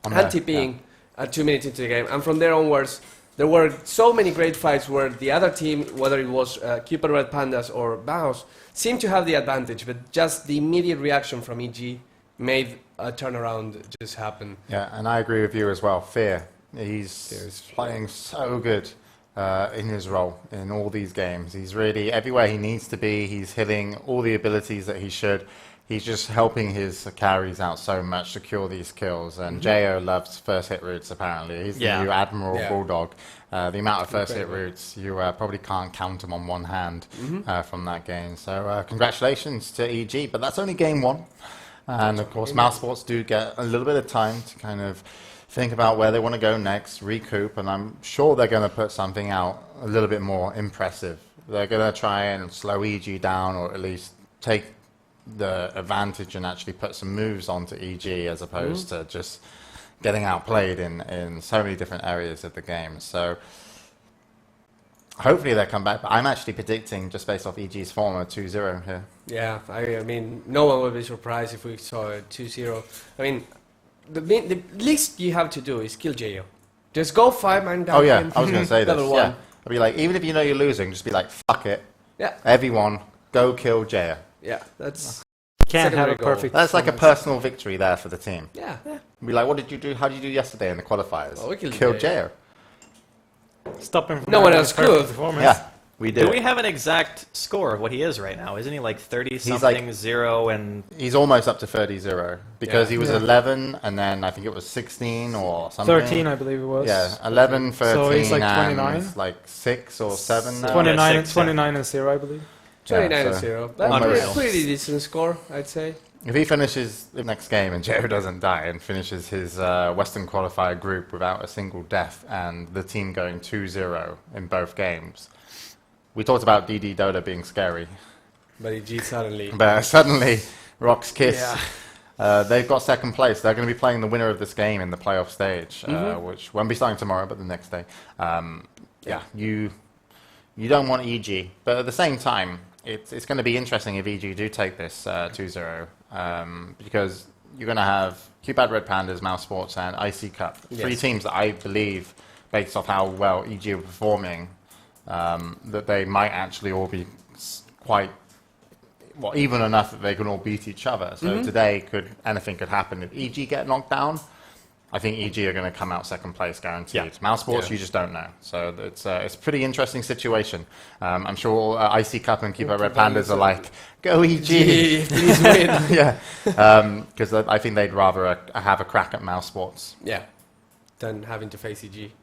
and TPing at 2 minutes into the game? And from there onwards, there were so many great fights where the other team, whether it was Cupid Red Pandas or Mouse, seemed to have the advantage, but just the immediate reaction from EG made a turnaround just happen. Yeah, and I agree with you as well. Fear. He's playing so good in his role in all these games. He's really everywhere he needs to be. He's hitting all the abilities that he should. He's just helping his carries out so much, secure these kills. And Jo loves first hit routes, apparently. He's the new Admiral Bulldog. The amount of first hit routes, you probably can't count them on one hand from that game. So congratulations to EG, but that's only game 1. And of course, Mouse Sports do get a little bit of time to kind of think about where they want to go next, recoup, and I'm sure they're going to put something out a little bit more impressive. They're going to try and slow EG down, or at least take the advantage and actually put some moves onto EG as opposed to just getting outplayed in so many different areas of the game. So hopefully they'll come back, but I'm actually predicting, just based off EG's form, a 2-0 here. Yeah, I mean, no one would be surprised if we saw a 2-0. I mean, the least you have to do is kill Jo. Just go 5-man down. Oh yeah, I was going to say this. Level Yeah, 1. I'd be like, even if you know you're losing, just be like, fuck it. Yeah. Everyone, go kill Jo. Yeah, that's... Can't have a secondary goal. perfect. That's like a performance. personal victory there for the team. Yeah. Be like, what did you do? How did you do yesterday in the qualifiers? Oh, we killed Killed Jo. Stop him from No one having else a perfect could. performance. Yeah, we did. Do we have an exact score of what he is right now? Isn't he like 30 He's something, like- 0 and He's almost up to 30-0 because he was Yeah. 11 and then I think it was 16 or something. 13, I believe it was. Yeah, 11, 13, So he's like and 29? like 6 or 7 now. 29, Yeah, and six, 29 and 0, I believe. 29-0. That's Unreal. a pretty decent score, I'd say. If he finishes the next game and Jo doesn't die and finishes his Western qualifier group without a single death and the team going 2-0 in both games, we talked about DD Dota being scary, But EG suddenly... but suddenly Rock's Kiss, Yeah. they've got second place. They're going to be playing the winner of this game in the playoff stage, which won't be starting tomorrow, but the next day. You don't want EG, but at the same time, it's going to be interesting if EG do take this 2-0, because you're going to have Cupid Red Pandas, Mouse Sports, and IC Cup. 3 teams that I believe, based off how well EG are performing, that they might actually all be quite, well, even enough that they can all beat each other. So today, anything could happen. If EG get knocked down, I think EG are going to come out second place, guaranteed. Yeah. Mouse Sports, you just don't know. So it's a pretty interesting situation. I'm sure IC Cup and Cupid Red Pandas are like, go EG. Please win. Yeah, because I think they'd rather have a crack at Mouse Sports. Yeah. Than having to face EG.